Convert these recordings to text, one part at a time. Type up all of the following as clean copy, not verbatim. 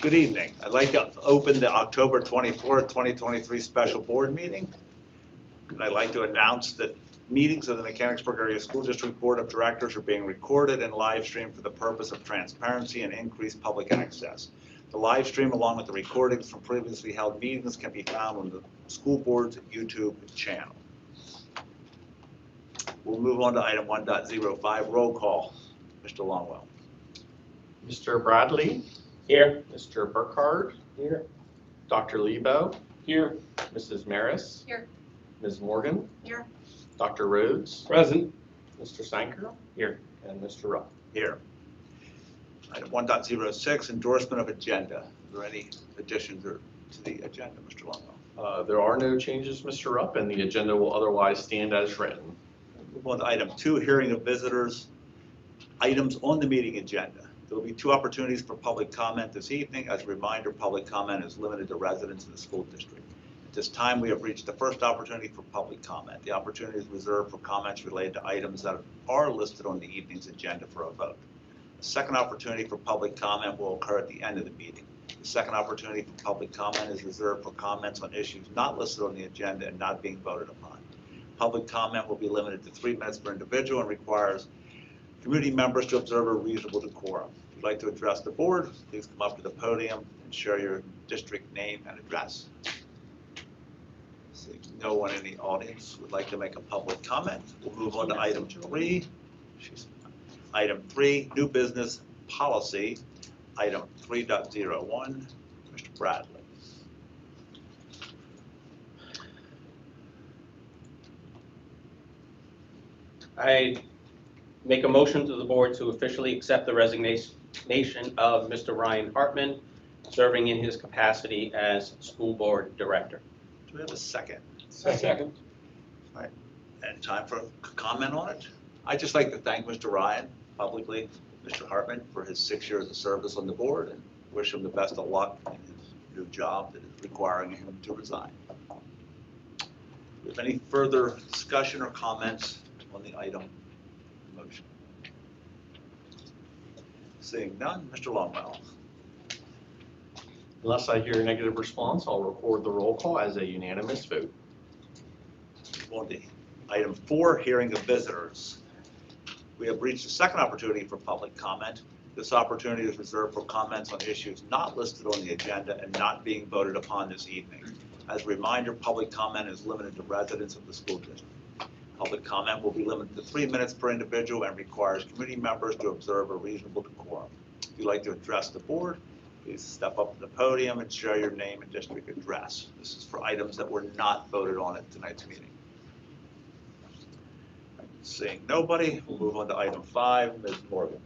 Good evening. I'd like to open the October 24th, 2023 special board meeting. And I'd like to announce that meetings of the Mechanicsburg Area School District Board of Directors are being recorded and live streamed for the purpose of transparency and increased public access. The live stream, along with the recordings from previously held meetings, can be found on the school board's YouTube channel. We'll move on to item 1.05, roll call. Mr. Longwell. Mr. Bradley. Here. Mr. Burkhardt. Here. Dr. Lebo. Here. Mrs. Maris. Here. Ms. Morgan. Here. Dr. Rhodes. Present. Mr. Sanker. Here. And Mr. Rupp. Here. Item 1.06, endorsement of agenda. Are there any additions to the agenda, Mr. Longwell? There are no changes, Mr. Rupp, and the agenda will otherwise stand as written. Move on to item 2, hearing of visitors. Items on the meeting agenda. There will be 2 opportunities for public comment this evening. As a reminder, public comment is limited to residents in the school district. At this time, we have reached the first opportunity for public comment. The opportunity is reserved for comments related to items that are listed on the evening's agenda for a vote. The second opportunity for public comment will occur at the end of the meeting. The second opportunity for public comment is reserved for comments on issues not listed on the agenda and not being voted upon. Public comment will be limited to 3 minutes per individual and requires community members to observe a reasonable decorum. If you'd like to address the board, please come up to the podium and share your district name and address. Seeing no one in the audience would like to make a public comment, we'll move on to item 3. Item 3, new business policy. Item 3.01, Mr. Bradley. I make a motion to the board to officially accept the resignation of Mr. Ryan Hartman, serving in his capacity as school board director. Do we have a second? Second. All right, and time for a comment on it? I'd just like to thank Mr. Ryan publicly, Mr. Hartman, for his 6 years of service on the board and wish him the best of luck in his new job that is requiring him to resign. If any further discussion or comments on the item motion? Seeing none, Mr. Longwell. Unless I hear a negative response, I'll record the roll call as a unanimous vote. On to item 4, hearing of visitors. We have reached the second opportunity for public comment. This opportunity is reserved for comments on issues not listed on the agenda and not being voted upon this evening. As a reminder, public comment is limited to residents of the school district. Public comment will be limited to 3 minutes per individual and requires committee members to observe a reasonable decorum. If you'd like to address the board, please step up to the podium and share your name and district address. This is for items that were not voted on at tonight's meeting. Seeing nobody, we'll move on to item 5, Ms. Morgan.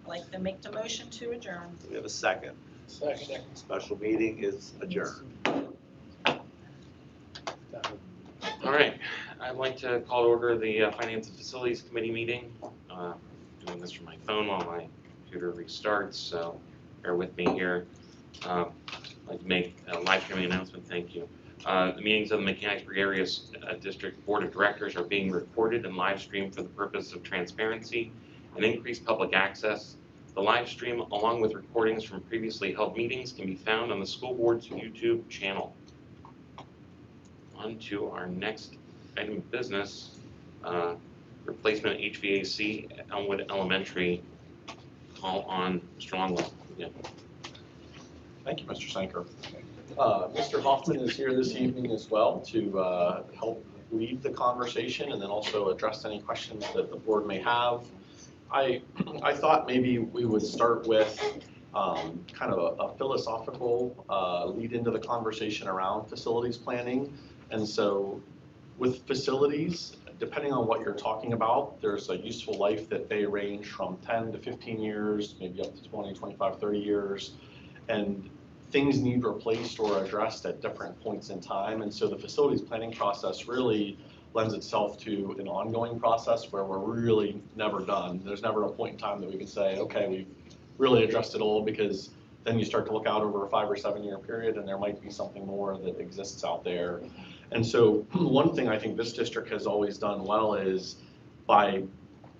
I'd like to make the motion to adjourn. Do we have a second? Second. Special meeting is adjourned. All right, I'd like to call to order the Finance and Facilities Committee meeting. Doing this from my phone while my computer restarts, so bear with me here. I'd like to make a live streaming announcement, thank you. The meetings of the Mechanicsburg Area District Board of Directors are being recorded and live streamed for the purpose of transparency and increased public access. The live stream, along with recordings from previously held meetings, can be found on the school board's YouTube channel. On to our next item of business, replacement HVAC at Elmwood Elementary. Call on Mr. Longwell again. Thank you, Mr. Sanker. Mr. Hoffman is here this evening as well to help lead the conversation and then also address any questions that the board may have. I thought maybe we would start with kind of a philosophical lead into the conversation around facilities planning. And so with facilities, depending on what you're talking about, there's a useful life that may range from 10 to 15 years, maybe up to 20, 25, 30 years. And things need replaced or addressed at different points in time. And so the facilities planning process really lends itself to an ongoing process where we're really never done. There's never a point in time that we can say, okay, we've really addressed it all, because then you start to look out over a 5 or 7 year period and there might be something more that exists out there. And so one thing I think this district has always done well is by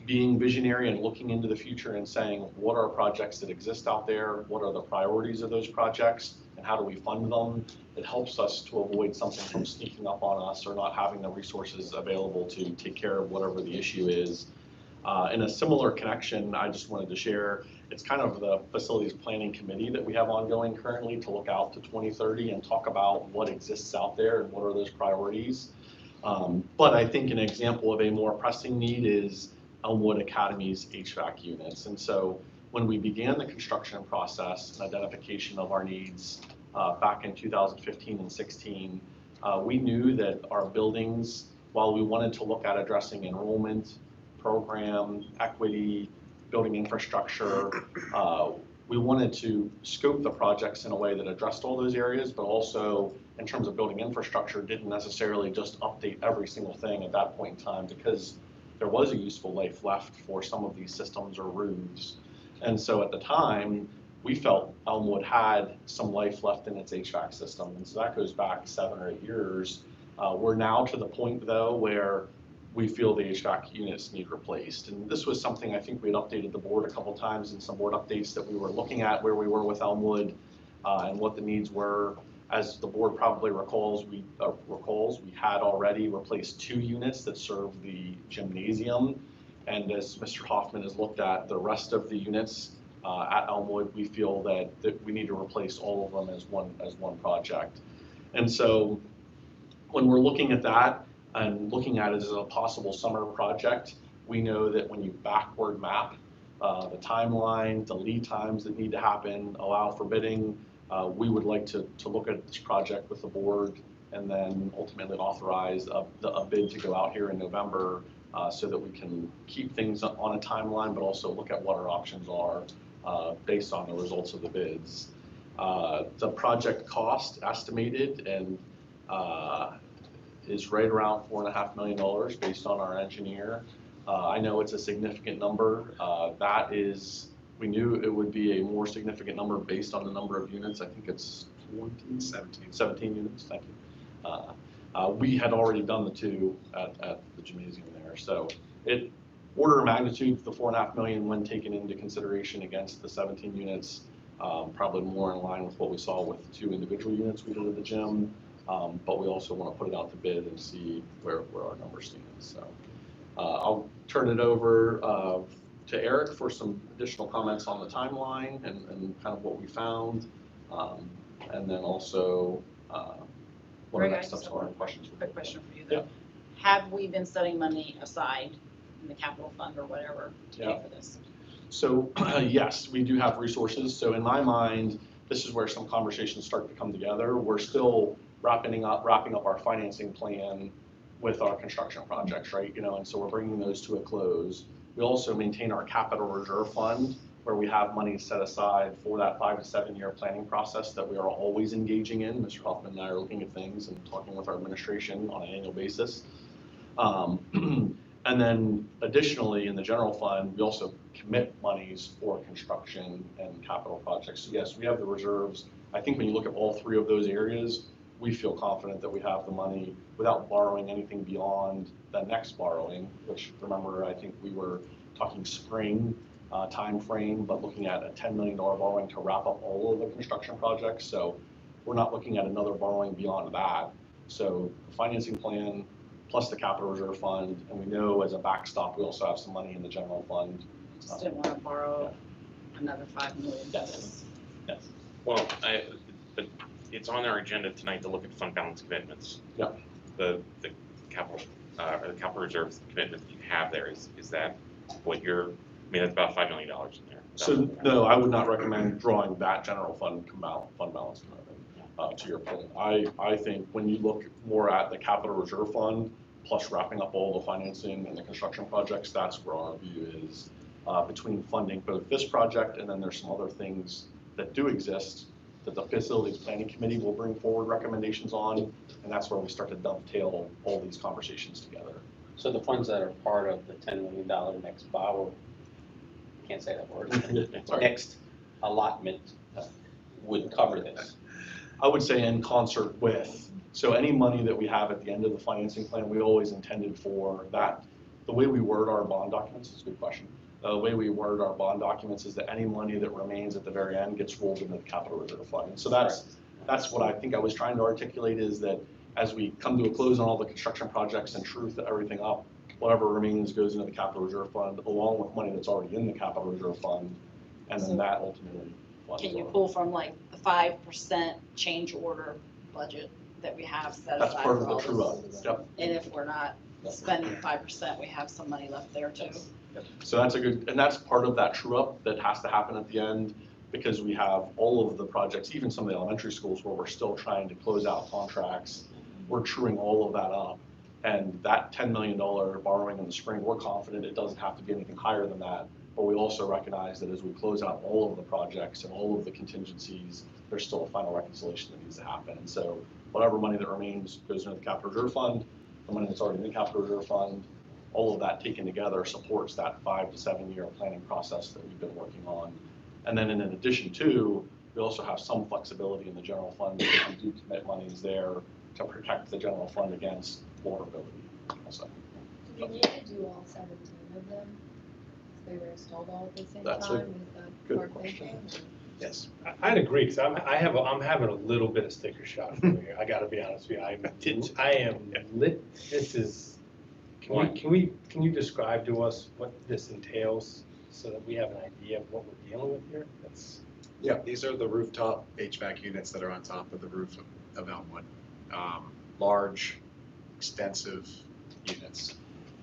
being visionary and looking into the future and saying, what are projects that exist out there? What are the priorities of those projects? And how do we fund them? It helps us to avoid something from sneaking up on us or not having the resources available to take care of whatever the issue is. In a similar connection, I just wanted to share, it's kind of the facilities planning committee that we have ongoing currently to look out to 2030 and talk about what exists out there and what are those priorities. But I think an example of a more pressing need is Elmwood Academy's HVAC units. And so when we began the construction process and identification of our needs back in 2015 and 16, we knew that our buildings, while we wanted to look at addressing enrollment, program, equity, building infrastructure, we wanted to scope the projects in a way that addressed all those areas, but also in terms of building infrastructure, didn't necessarily just update every single thing at that point in time because there was a useful life left for some of these systems or roofs. And so at the time, we felt Elmwood had some life left in its HVAC system. And so that goes back 7 or 8 years. We're now to the point though where we feel the HVAC units need replaced. And this was something I think we had updated the board a couple times in some board updates that we were looking at where we were with Elmwood and what the needs were. As the board probably recalls, we had already replaced 2 units that serve the gymnasium. And as Mr. Hoffman has looked at the rest of the units at Elmwood, we feel that we need to replace all of them as one project. And so when we're looking at that and looking at it as a possible summer project, we know that when you backward map the timeline, the lead times that need to happen, allow for bidding, we would like to look at this project with the board and then ultimately authorize a bid to go out here in November so that we can keep things on a timeline, but also look at what our options are based on the results of the bids. The project cost estimated and is right around $4.5 million based on our engineer. I know it's a significant number. We knew it would be a more significant number based on the number of units. I think it's 17 units, thank you. We had already done the 2 at the gymnasium there. So order of magnitude, the $4.5 million when taken into consideration against the 17 units, probably more in line with what we saw with the 2 individual units we did at the gym. But we also want to put it out to bid and see where our number stands. So I'll turn it over to Eric for some additional comments on the timeline and kind of what we found. And then also what our Greg, next I just steps have are one and questions. Quick question for you though. Have we been setting money aside in the capital fund or whatever to pay for this? So yes, we do have resources. So in my mind, this is where some conversations start to come together. We're still wrapping up our financing plan with our construction projects, right? And so we're bringing those to a close. We also maintain our capital reserve fund where we have money set aside for that 5 to 7 year planning process that we are always engaging in. Mr. Hoffman and I are looking at things and talking with our administration on an annual basis. And then additionally, in the general fund, we also commit monies for construction and capital projects. So yes, we have the reserves. I think when you look at all 3 of those areas, we feel confident that we have the money without borrowing anything beyond the next borrowing, which remember, I think we were talking spring time frame, but looking at a $10 million borrowing to wrap up all of the construction projects. So we're not looking at another borrowing beyond that. So the financing plan plus the capital reserve fund, and we know as a backstop, we also have some money in the general fund. Just didn't want to borrow another $5 million. Yes. Yes. Well, but it's on our agenda tonight to look at fund balance commitments. Yeah. The capital, or the capital reserve commitment that you have there, is that what you're, I mean, that's about $5 million in there. So no, I would not recommend drawing that general fund balance commitment. To your point, I think when you look more at the capital reserve fund plus wrapping up all the financing and the construction projects, that's where our view is between funding both this project and then there's some other things that do exist that the facilities planning committee will bring forward recommendations on, and that's where we start to dovetail all these conversations together. So the funds that are part of the $10 million next borrow, can't say that word, next allotment would cover this. I would say in concert with, so any money that we have at the end of the financing plan, we always intended for that the way we word our bond documents is a good question. The way we word our bond documents is that any money that remains at the very end gets rolled into the capital reserve fund. And so that's what I think I was trying to articulate, is that as we come to a close on all the construction projects and truth everything up, whatever remains goes into the capital reserve fund along with money that's already in the capital reserve fund, and then that ultimately funds Can you our- pull from like the 5% change order budget that we have set That's aside part for of all the true up. this? Yep. And if we're not spending 5%, we have some money left there too. So that's a good, and that's part of that true up that has to happen at the end, because we have all of the projects, even some of the elementary schools where we're still trying to close out contracts. We're truing all of that up. And that $10 million borrowing in the spring, we're confident it doesn't have to be anything higher than that. But we also recognize that as we close out all of the projects and all of the contingencies, there's still a final reconciliation that needs to happen. And so whatever money that remains goes into the capital reserve fund, the money that's already in the capital reserve fund, all of that taken together supports that 5 to 7 year planning process that we've been working on. And then in addition to, we also have some flexibility in the general fund if we do commit monies there to protect the general fund against vulnerability. Also. Do we need to do all 17 of them? If they were installed all at the same That's a time with the good card question. banking? Yes. I'd agree, because I'm having a little bit of sticker shock over here. I gotta be honest with you. I am lit, this is, can you describe to us what this entails so that we have an idea of what we're dealing with here? Yeah, these are the rooftop HVAC units that are on top of the roof of Elmwood. Large, extensive units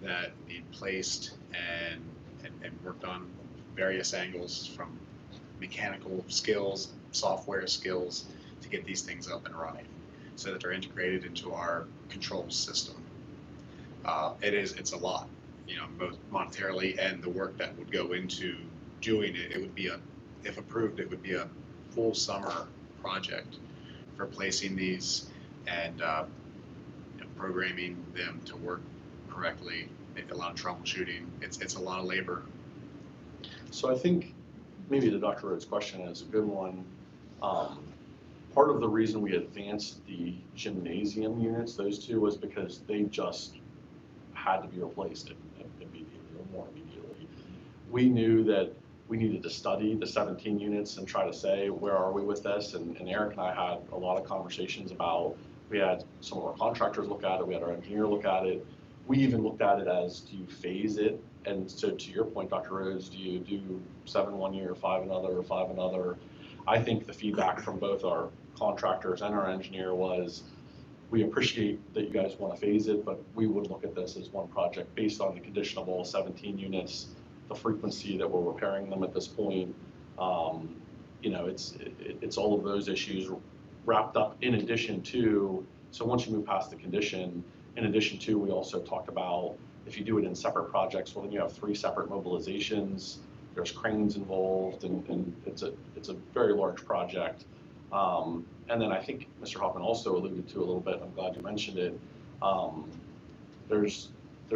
that need placed and worked on various angles, from mechanical skills, software skills, to get these things up and running so that they're integrated into our control system. It's a lot, both monetarily and the work that would go into doing it. It would be if approved, it would be a full summer project for placing these and programming them to work correctly, maybe a lot of troubleshooting. It's a lot of labor. So I think maybe the Dr. Rhodes question is a good one. Part of the reason we advanced the gymnasium units, those two, was because they just had to be replaced immediately or more immediately. We knew that we needed to study the 17 units and try to say, where are we with this? And Eric and I had a lot of conversations about, we had some of our contractors look at it, we had our engineer look at it. We even looked at it as, do you phase it? And so to your point, Dr. Rhodes, do you do 7 one year, 5 another, or 5 another? I think the feedback from both our contractors and our engineer was, we appreciate that you guys want to phase it, but we would look at this as one project based on the condition of all 17 units, the frequency that we're repairing them at this point. It's all of those issues wrapped up in addition to, so once you move past the condition, in addition to, we also talked about, if you do it in separate projects, well, then you have 3 separate mobilizations, there's cranes involved, and it's a very large project. And then I think Mr. Hoffman also alluded to a little bit, I'm glad you mentioned it, there's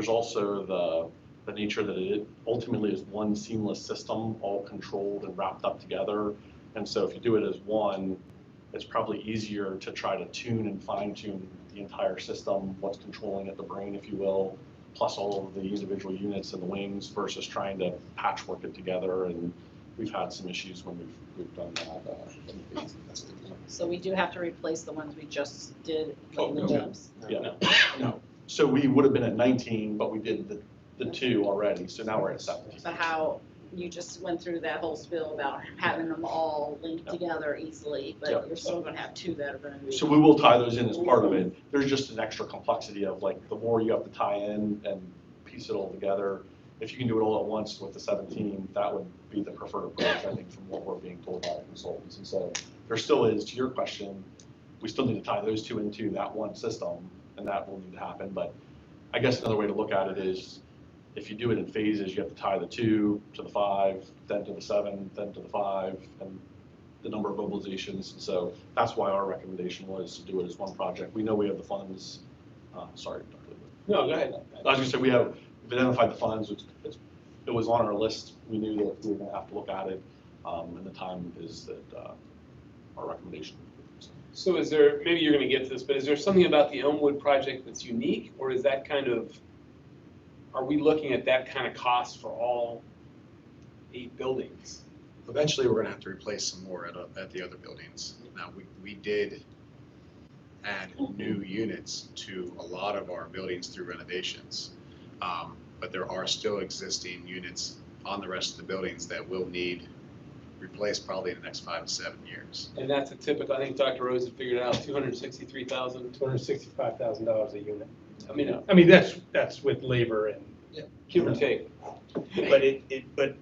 also the nature that it ultimately is one seamless system, all controlled and wrapped up together. And so if you do it as one, it's probably easier to try to tune and fine tune the entire system, what's controlling it, the brain, if you will, plus all of the individual units and the wings, versus trying to patchwork it together. And we've had some issues when we've done that. So we do have to replace the ones we just did Oh, in the no. gyms. Yeah, no. So we would have been at 19, but we did the 2 already, so now we're at 17. But how, you just went through that whole spiel about having them all linked Yep. together easily, but Yep. you're still gonna have 2 that are gonna be. So we will tie those in as part of it. There's just an extra complexity of, like, the more you have to tie in and piece it all together. If you can do it all at once with the 17, that would be the preferred approach, I think, from what we're being told by our consultants. And so there still is, to your question, we still need to tie those 2 into that one system, and that will need to happen. But I guess another way to look at it is, if you do it in phases, you have to tie the 2 to the 5, then to the 7, then to the 5, and the number of mobilizations. And so that's why our recommendation was to do it as one project. We know we have the funds. Sorry, Dr. Lieber. No, go ahead. I was gonna say, we've identified the funds. It was on our list. We knew that we were gonna have to look at it. And the time is that our recommendation. So is there, maybe you're gonna get to this, but is there something about the Elmwood project that's unique, or is that kind of are we looking at that kind of cost for all 8 buildings? Eventually, we're gonna have to replace some more at the other buildings. Now, we did add new units to a lot of our buildings through renovations. But there are still existing units on the rest of the buildings that will need replaced probably in the next 5 to 7 years. And that's a typical, I think Dr. Rose had figured out, 263,000. $265,000 a unit. I mean, I mean, that's with labor and. give or take. But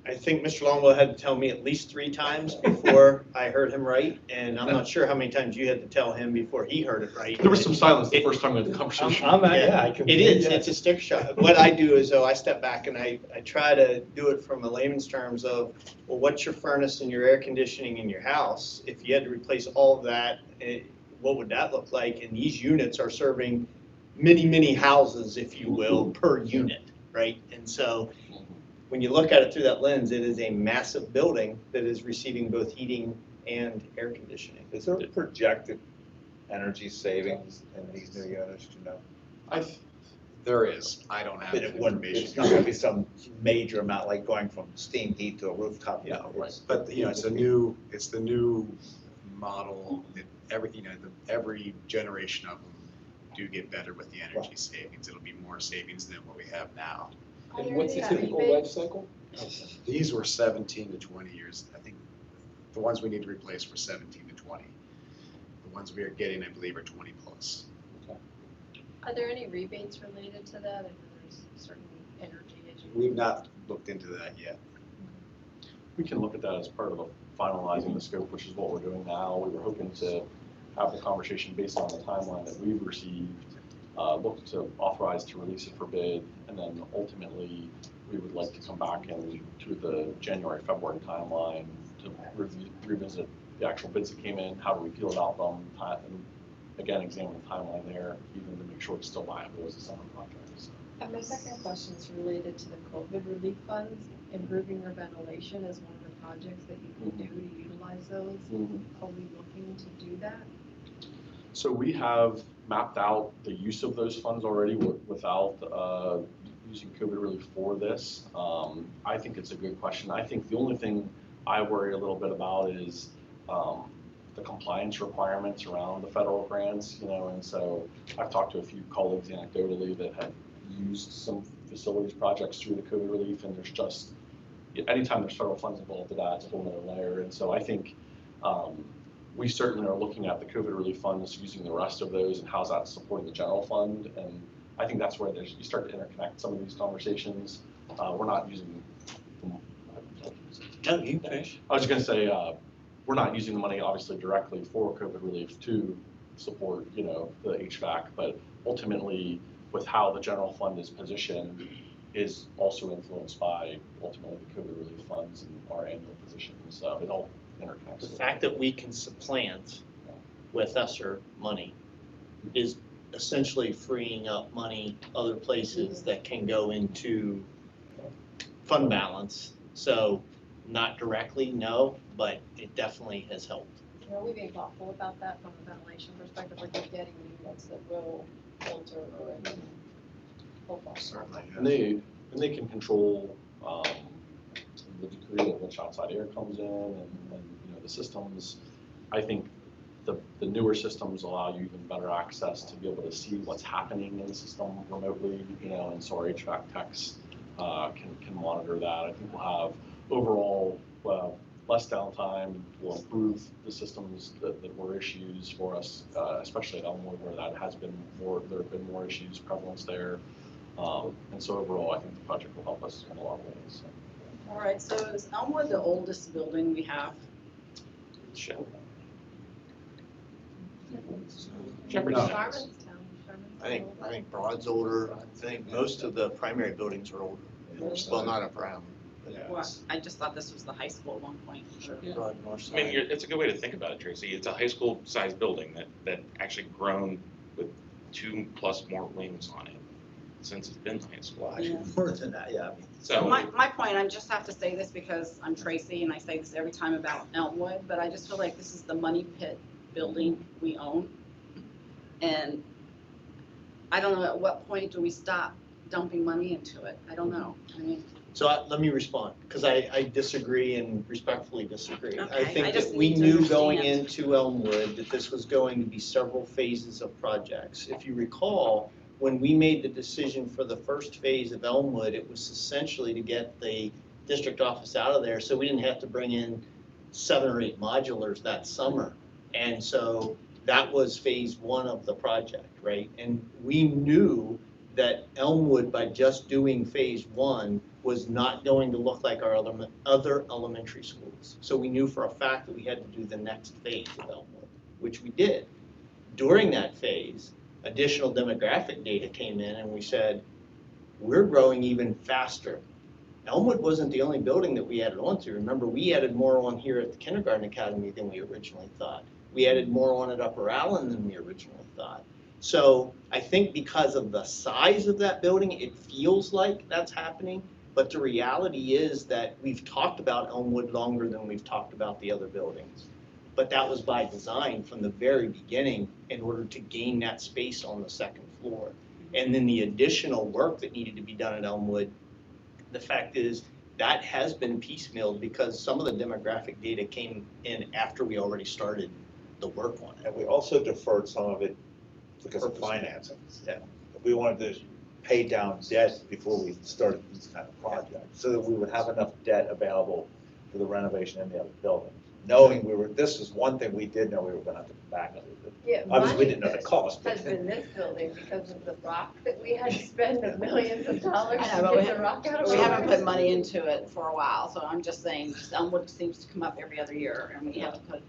I think Mr. Longwell had to tell me at least 3 times before I heard him right, and I'm not sure how many times you had to tell him before he heard it right. There was some silence the first time we had the conversation. Yeah, I can. It is, it's a sticker shock. What I do is, though, I step back and I try to do it from a layman's terms of, well, what's your furnace and your air conditioning in your house? If you had to replace all of that, what would that look like? And these units are serving many, many houses, if you will, per unit, right? And so when you look at it through that lens, it is a massive building that is receiving both heating and air conditioning. Is there a projected energy savings in these new units, do you know? There is, I don't have But that it wouldn't, information. it's not gonna be some major amount, like going from steam heat to a rooftop, you know, it's. But, it's the new model, that every generation of them do get better with the energy savings. It'll be more savings than what we have now. And what's the Yeah, typical rebate. life cycle? These were 17 to 20 years. I think the ones we need to replace were 17 to 20. The ones we are getting, I believe, are 20 plus. Are there any rebates related to that? I know there's certain energy that you. We've not looked into that yet. We can look at that as part of finalizing the scope, which is what we're doing now. We were hoping to have the conversation based on the timeline that we've received, look to authorize to release it for bid, and then ultimately, we would like to come back and to the January, February timeline to revisit the actual bids that came in, how do we feel about them, and again, examine the timeline there, even to make sure it's still viable as a summer project. So. And my second question is related to the COVID relief funds. Improving your ventilation is one of the projects that you can do to utilize those. Are we looking to do that? So we have mapped out the use of those funds already without using COVID relief for this. I think it's a good question. I think the only thing I worry a little bit about is the compliance requirements around the federal grants, and so I've talked to a few colleagues anecdotally that have used some facilities projects through the COVID relief, and there's just, anytime there's federal funds involved, it adds a whole nother layer. And so I think we certainly are looking at the COVID relief funds, using the rest of those, and how's that supporting the general fund. And I think that's where you start to interconnect some of these conversations. We're not using. No, you finish. I was going to say we're not using the money obviously directly for COVID relief to support the HVAC, but ultimately with how the general fund is positioned is also influenced by ultimately the COVID relief funds and our annual position. So it all interconnects. The fact that we can supplant with ESSER money is essentially freeing up money other places that can go into fund balance. So not directly, no, but it definitely has helped. Are we being thoughtful about that from a ventilation perspective, like we're getting units that will filter or help us? Certainly. And they can control the degree at which outside air comes in, and the systems. I think the newer systems allow you even better access to be able to see what's happening in the system remotely, and so our HVAC techs can monitor that. I think we'll have overall less downtime. Will improve the systems that were issues for us, especially at Elmwood, where that has been more. There have been more issues, prevalence there. And so overall, I think the project will help us in a lot of ways. So. All right, so is Elmwood the oldest building we have? Show. No. I think Broad's older. I think most of the primary buildings are older. Well, not up around. Well, I just thought this was the high school at one point. Broad North I mean, Side. it's a good way to think about it, Tracy. It's a high school sized building that actually grown with 2+ more wings on it since it's been high school. Well, actually, more than that, yeah. So My point, I just have to say this because I'm Tracy and I say this every time about Elmwood, but I just feel like this is the money pit building we own. And I don't know at what point do we stop dumping money into it. I don't know. I mean, So let me respond, because I disagree and respectfully disagree. I Okay, think I just that we need to knew going understand. into Elmwood that this was going to be several phases of projects. If you recall, when we made the decision for the first phase of Elmwood, it was essentially to get the district office out of there, so we didn't have to bring in 7 or 8 modulars that summer. And so that was phase 1 of the project, right? And we knew that Elmwood, by just doing phase 1, was not going to look like our other elementary schools. So we knew for a fact that we had to do the next phase of Elmwood, which we did. During that phase, additional demographic data came in and we said, we're growing even faster. Elmwood wasn't the only building that we added on to. Remember, we added more on here at the kindergarten academy than we originally thought. We added more on at Upper Allen than we originally thought. So I think because of the size of that building, it feels like that's happening. But the reality is that we've talked about Elmwood longer than we've talked about the other buildings. But that was by design from the very beginning in order to gain that space on the second floor. And then the additional work that needed to be done at Elmwood, the fact is that has been piecemealed because some of the demographic data came in after we already started the work on it. And we also deferred some of it because of Purposely. financing. Yeah. We wanted to pay down debt before we started these kind of projects, so that we would have enough debt available for the renovation in the other buildings. Knowing this is one thing we did know we were gonna have to come back to. Yeah, Obviously, we money didn't know the cost, but has been this building because of the rock that we had to spend of millions of dollars I to know, but get the rock out of we our haven't house. put money into it for a while, so I'm just saying, Elmwood seems to come up every other year, and we have to put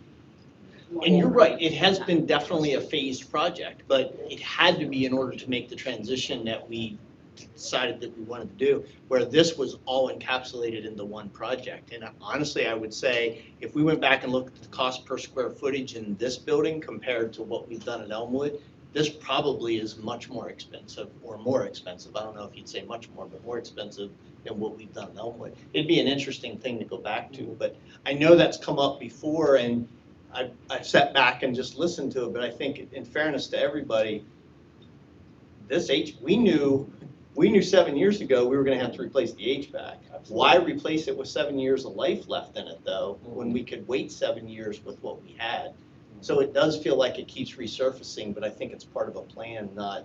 more. And you're right, it has been definitely a phased project, but it had to be in order to make the transition that we decided that we wanted to do, where this was all encapsulated into one project. And honestly, I would say, if we went back and looked at the cost per square footage in this building compared to what we've done at Elmwood, this probably is much more expensive, or more expensive, I don't know if you'd say much more, but more expensive than what we've done at Elmwood. It'd be an interesting thing to go back to, but I know that's come up before, and I've sat back and just listened to it, but I think in fairness to everybody, we knew 7 years ago we were gonna have to replace the HVAC. Why replace it with 7 years of life left in it though, when we could wait 7 years with what we had? So it does feel like it keeps resurfacing, but I think it's part of a plan, not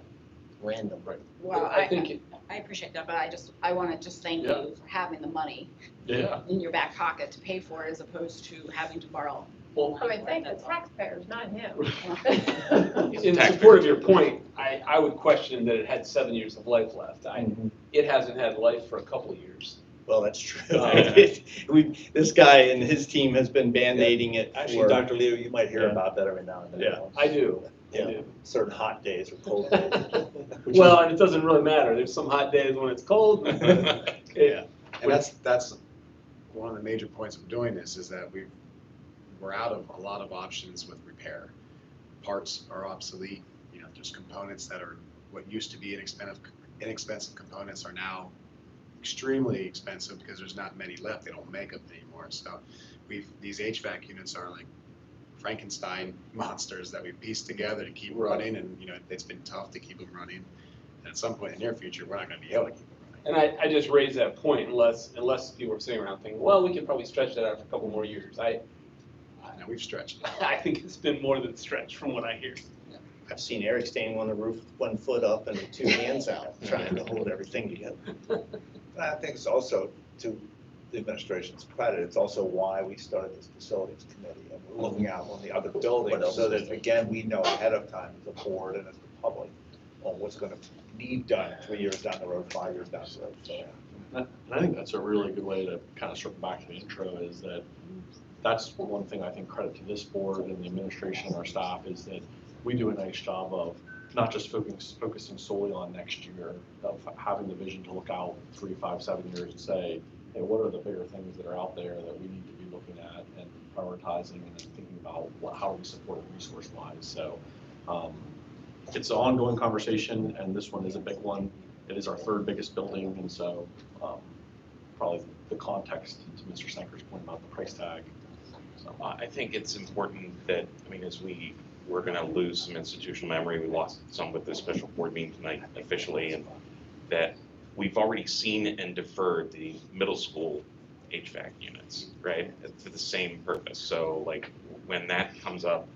random. Right. Well, I think, I appreciate that, but I want to just thank Yeah. you for having the money yeah, in your back pocket to pay for it as opposed to having to borrow. well, I mean, thank the taxpayers, not him. In support of your point, I would question that it had 7 years of life left. It hasn't had life for a couple of years. Well, that's true. This guy and his team has been band-aiding it Actually, for, Dr. Leo, you might hear Yeah. about that every now and then. Yeah. I do. I Yeah. do. Certain hot days or cold days. Well, and it doesn't really matter. There's some hot days when it's cold. yeah. And that's one of the major points of doing this, is that we're out of a lot of options with repair. Parts are obsolete, just components that are what used to be inexpensive components are now extremely expensive because there's not many left. They don't make them anymore. So these HVAC units are like Frankenstein monsters that we pieced together to keep Right. running, and it's been tough to keep them running. And at some point in the near future, we're not going to be able to keep them running. And I just raised that point unless people are sitting around thinking, well, we could probably stretch that out for a couple more years. Now we've stretched it. I think it's been more than stretched from what I hear. I've seen Eric standing on the roof with 1 foot up and 2 hands out, trying to hold everything together. I think it's also, to the administration's credit, it's also why we started this facilities committee, and we're looking out on the other buildings, so that, again, we know ahead of time as a board and as the public on what's gonna need done 3 years down the road, 5 years down the road, so. and I think that's a really good way to kind of circle back to the intro, is that that's one thing I think credit to this board and the administration and our staff, is that we do a nice job of not just focusing solely on next year, of having the vision to look out 3, 5, 7 years and say, hey, what are the bigger things that are out there that we need to be looking at and prioritizing and thinking about how do we support it resource-wise. So it's an ongoing conversation, and this one is a big one. It is our 3rd biggest building, and so probably the context to Mr. Sanker's point about the price tag. So, I think it's important that, as we're going to lose some institutional memory, we lost some with this special board meeting tonight officially, and that we've already seen and deferred the middle school HVAC units, right, for the same purpose. So like when that comes up,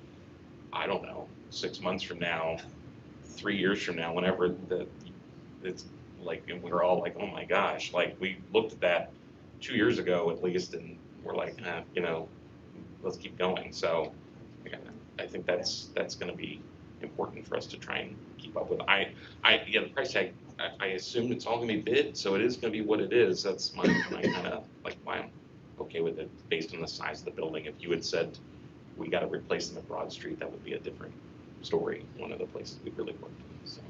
I don't know, 6 months from now, 3 years from now, whenever it's like, and we're all like, oh my gosh, like we looked at that 2 years ago at least, and we're like, you know, let's keep going. So again, I think that's going to be important for us to try and keep up with. Yeah, the price tag, I assume it's all going to be bid, so it is going to be what it is. That's my kind of like why I'm okay with it based on the size of the building. If you had said we got to replace them at Broad Street, that would be a different story. One of the places we really worked in. So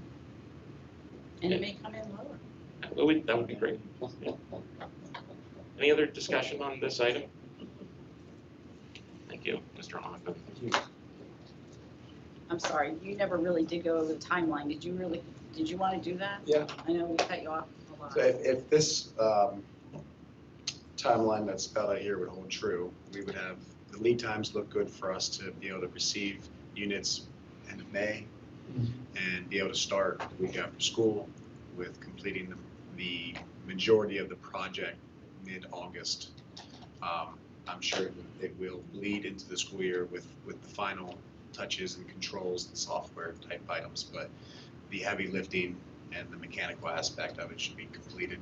And it may come in lower. that would be great. Yeah. Any other discussion on this item? Thank you, Mr. Hoffman. I'm sorry, you never really did go over the timeline. Did you want to do that? Yeah. I know we cut you off a lot. So if this timeline that's spelled out here would hold true, we would have, the lead times look good for us to be able to receive units end of May and be able to start the week after school with completing the majority of the project mid-August. I'm sure it will lead into the school year with the final touches and controls and software type items, but the heavy lifting and the mechanical aspect of it should be completed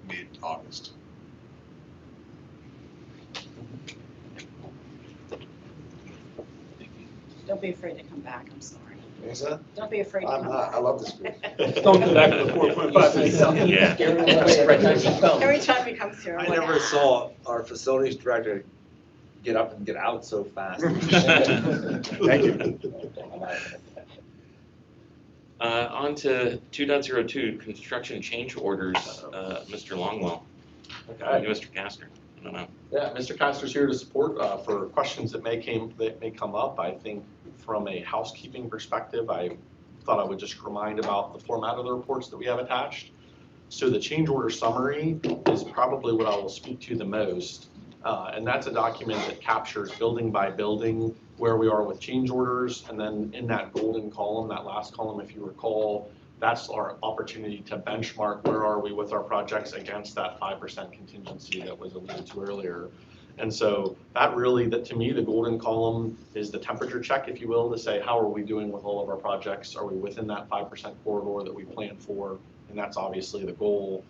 mid-August. Don't be afraid to come back, I'm sorry. Is that? Don't be afraid to I'm come not, back. I love this group. Don't go back to the 4.5. Yeah. Every time he comes here, I I'm like, never saw our facilities director get up and get out so fast. Thank you. On to 2.02, construction change orders, Mr. Longwell. Okay. Mr. Kastner, I don't know. Yeah, Mr. Castor's here to support for questions that may come up. I think from a housekeeping perspective, I thought I would just remind about the format of the reports that we have attached. So the change order summary is probably what I will speak to the most. And that's a document that captures building by building where we are with change orders. And then in that golden column, that last column, if you recall, that's our opportunity to benchmark where are we with our projects against that 5% contingency that was alluded to earlier. And so that really, to me, the golden column is the temperature check, if you will, to say how are we doing with all of our projects? Are we within that 5% corridor that we planned for? And that's obviously the goal.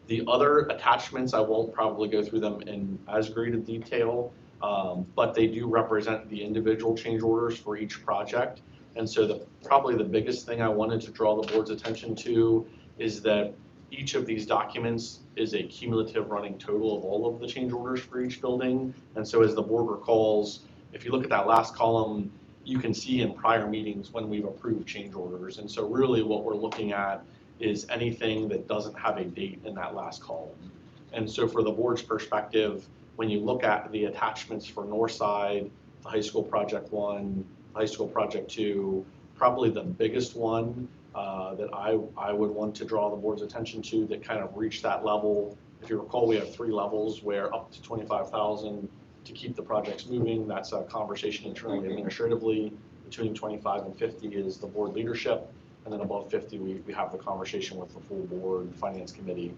The other attachments, I won't probably go through them in as great a detail, but they do represent the individual change orders for each project. And so probably the biggest thing I wanted to draw the board's attention to is that each of these documents is a cumulative running total of all of the change orders for each building. And so as the board recalls, if you look at that last column, you can see in prior meetings when we've approved change orders. And so really what we're looking at is anything that doesn't have a date in that last column. And so for the board's perspective, when you look at the attachments for Northside, the high school project 1, high school project 2, probably the biggest one that I would want to draw the board's attention to that kind of reach that level. If you recall, we have 3 levels where up to 25,000 to keep the projects moving. That's a conversation internally administratively. Between 25 and 50 is the board leadership. And then above 50, we have the conversation with the full board, finance committee.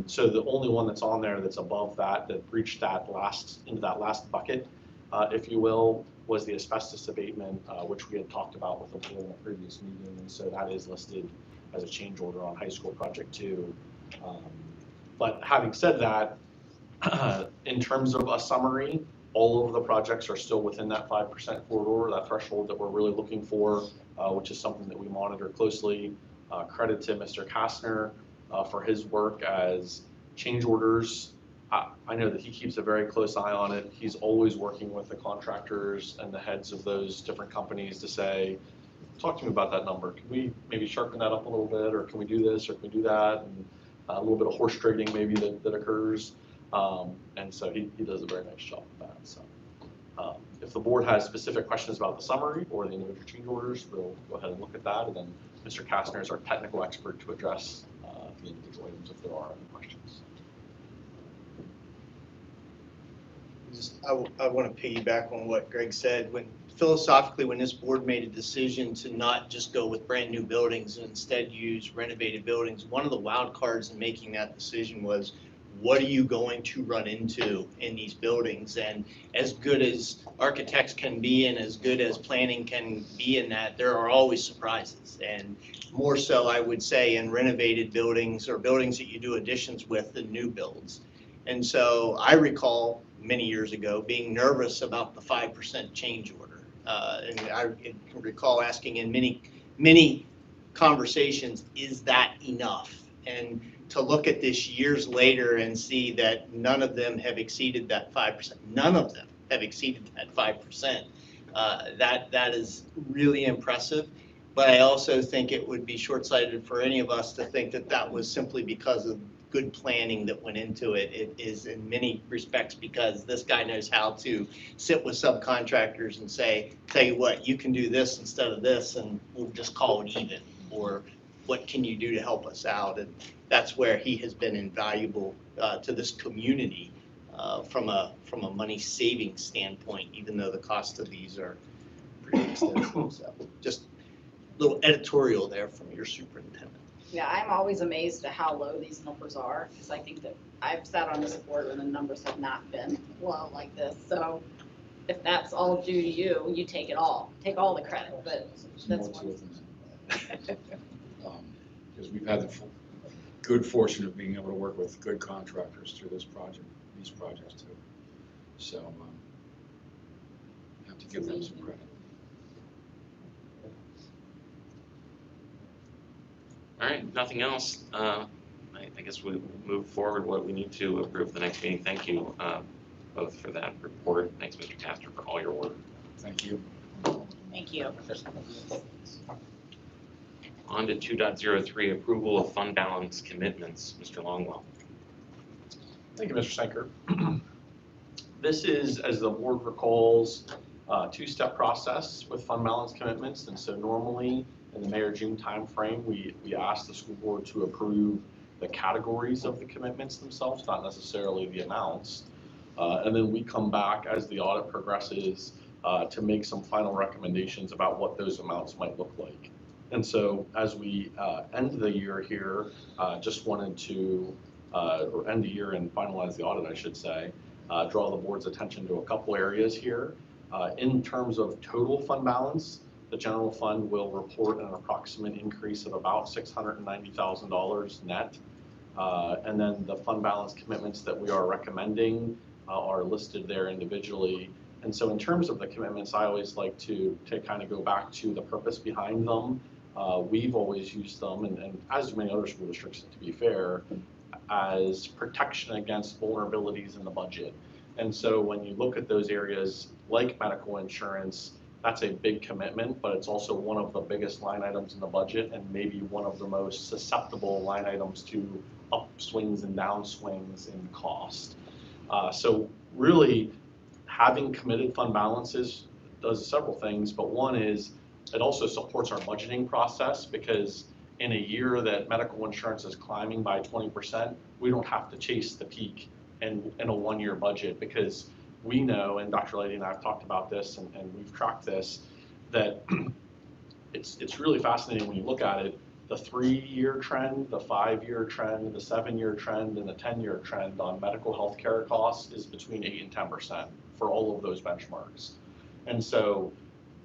So the only one that's on there that's above that reached into that last bucket, if you will, was the asbestos abatement, which we had talked about with the board in a previous meeting. And so that is listed as a change order on high school project 2. But having said that, in terms of a summary, all of the projects are still within that 5% corridor, that threshold that we're really looking for, which is something that we monitor closely. Credit to Mr. Kastner for his work as change orders. I know that he keeps a very close eye on it. He's always working with the contractors and the heads of those different companies to say, talk to me about that number. Can we maybe sharpen that up a little bit, or can we do this, or can we do that? And a little bit of horse trading maybe that occurs. And so he does a very nice job with that. So if the board has specific questions about the summary or the individual change orders, we'll go ahead and look at that. And then Mr. Kastner is our technical expert to address the individual items if there are any questions. I want to piggyback on what Greg said. When philosophically, when this board made a decision to not just go with brand new buildings and instead use renovated buildings, one of the wild cards in making that decision was, what are you going to run into in these buildings? And as good as architects can be and as good as planning can be in that, there are always surprises. And more so, I would say, in renovated buildings or buildings that you do additions with than new builds. And so I recall many years ago being nervous about the 5% change order. And I can recall asking in many conversations, is that enough? And to look at this years later and see that none of them have exceeded that 5%. None of them have exceeded that 5%. That is really impressive. But I also think it would be short-sighted for any of us to think that that was simply because of good planning that went into it. It is in many respects because this guy knows how to sit with subcontractors and say, tell you what, you can do this instead of this, and we'll just call it even. Or what can you do to help us out? And that's where he has been invaluable to this community from a money saving standpoint, even though the cost of these are pretty extensive. So just a little editorial there from your superintendent. Yeah, I'm always amazed at how low these numbers are, because I think that I've sat on this board when the numbers have not been low like this. So if that's all due to you, you take it all. Take all the credit, but that's one. Because we've had the good fortune of being able to work with good contractors through this project, these projects too. So have to give them some credit. All right, nothing else. I guess we move forward. What we need to approve the next meeting. Thank you both for that report. Thanks, Mr. Castor, for all your work. Thank you. Thank you. On to 2.03, approval of fund balance commitments. Mr. Longwell. Thank you, Mr. Senker. This is, as the board recalls, a two-step process with fund balance commitments. And so normally in the May or June timeframe, we ask the school board to approve the categories of the commitments themselves, not necessarily the amounts. And then we come back as the audit progresses to make some final recommendations about what those amounts might look like. And so as we end the year here, just wanted to, or end the year and finalize the audit, I should say, draw the board's attention to a couple areas here. In terms of total fund balance, the general fund will report an approximate increase of about $690,000 net. And then the fund balance commitments that we are recommending are listed there individually. And so in terms of the commitments, I always like to kind of go back to the purpose behind them. We've always used them, and as do many other school districts, to be fair, as protection against vulnerabilities in the budget. And so when you look at those areas like medical insurance, that's a big commitment, but it's also one of the biggest line items in the budget and maybe one of the most susceptible line items to upswings and downswings in cost. So really having committed fund balances does several things, but one is it also supports our budgeting process, because in a year that medical insurance is climbing by 20%, we don't have to chase the peak in a one-year budget, because we know, and Dr. Lady and I have talked about this, and we've tracked this, that it's really fascinating when you look at it. The 3-year trend, the 5-year trend, the 7-year trend, and the 10-year trend on medical health care costs is between 8 and 10% for all of those benchmarks. And so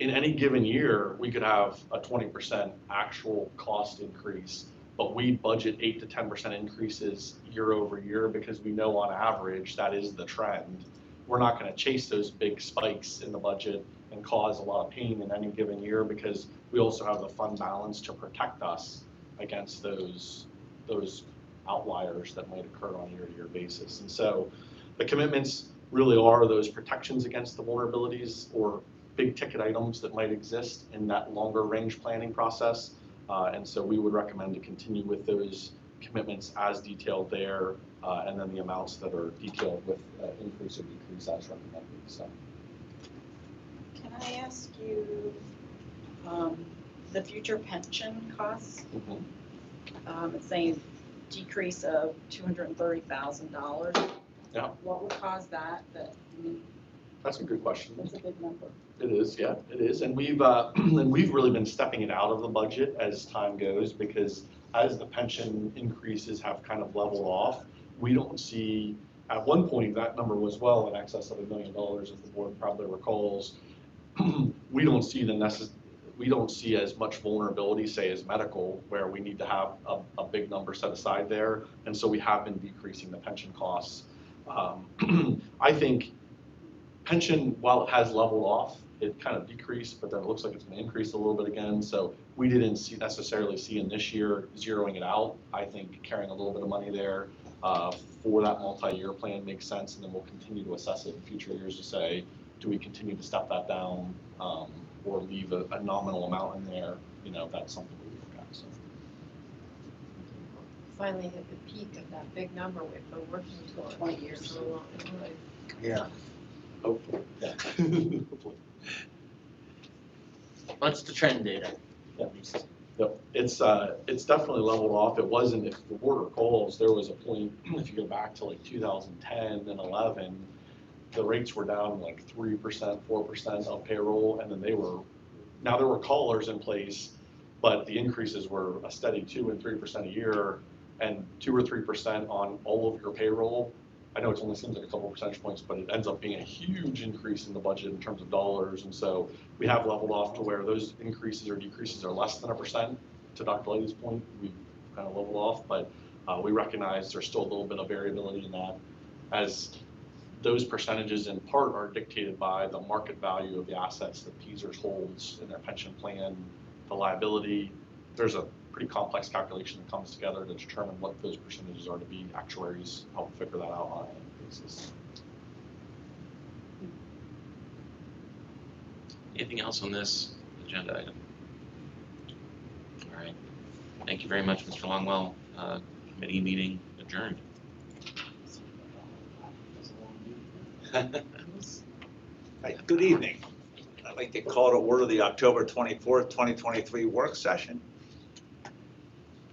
in any given year, we could have a 20% actual cost increase, but we budget 8 to 10% increases year over year because we know on average that is the trend. We're not going to chase those big spikes in the budget and cause a lot of pain in any given year, because we also have the fund balance to protect us against those outliers that might occur on a year-to-year basis. And so the commitments really are those protections against the vulnerabilities or big ticket items that might exist in that longer range planning process. And so we would recommend to continue with those commitments as detailed there, and then the amounts that are detailed with increase or decrease as recommended. So. Can I ask you the future pension costs? Mm-hmm. It's saying decrease of $230,000. Yeah. What would cause that, That's a good question. that's a big number. It is, yeah, it is. And we've really been stepping it out of the budget as time goes, because as the pension increases have kind of leveled off, we don't see, at one point, that number was well in excess of $1 million, if the board probably recalls. We don't see as much vulnerability, say, as medical, where we need to have a big number set aside there. And so we have been decreasing the pension costs. I think pension, while it has leveled off, it kind of decreased, but then it looks like it's going to increase a little bit again. So we didn't necessarily see in this year zeroing it out. I think carrying a little bit of money there for that multi-year plan makes sense, and then we'll continue to assess it in future years to say, do we continue to step that down or leave a nominal amount in there? You know, that's something we look at. So. Finally hit the peak of that big number we've been working toward 20 years. for a long time. Yeah. Hopefully. Yeah. Hopefully. What's the trend data? Yep, it's definitely leveled off. It wasn't, if the board recalls, there was a point, if you go back to like 2010 and 11, the rates were down like 3%, 4% of payroll, and then now there were collars in place, but the increases were a steady 2 and 3% a year, and 2 or 3% on all of your payroll. I know it only seems like a couple percentage points, but it ends up being a huge increase in the budget in terms of dollars. And so we have leveled off to where those increases or decreases are less than 1%. To Dr. Leidy's point, we've kind of leveled off, but we recognize there's still a little bit of variability in that, as those percentages in part are dictated by the market value of the assets that PSERS holds in their pension plan, the liability. There's a pretty complex calculation that comes together to determine what those percentages are to be. Actuaries help figure that out on a basis. Anything else on this agenda item? All right. Thank you very much, Mr. Longwell. Committee meeting adjourned. Right, good evening. I'd like to call to order the October 24th, 2023 work session.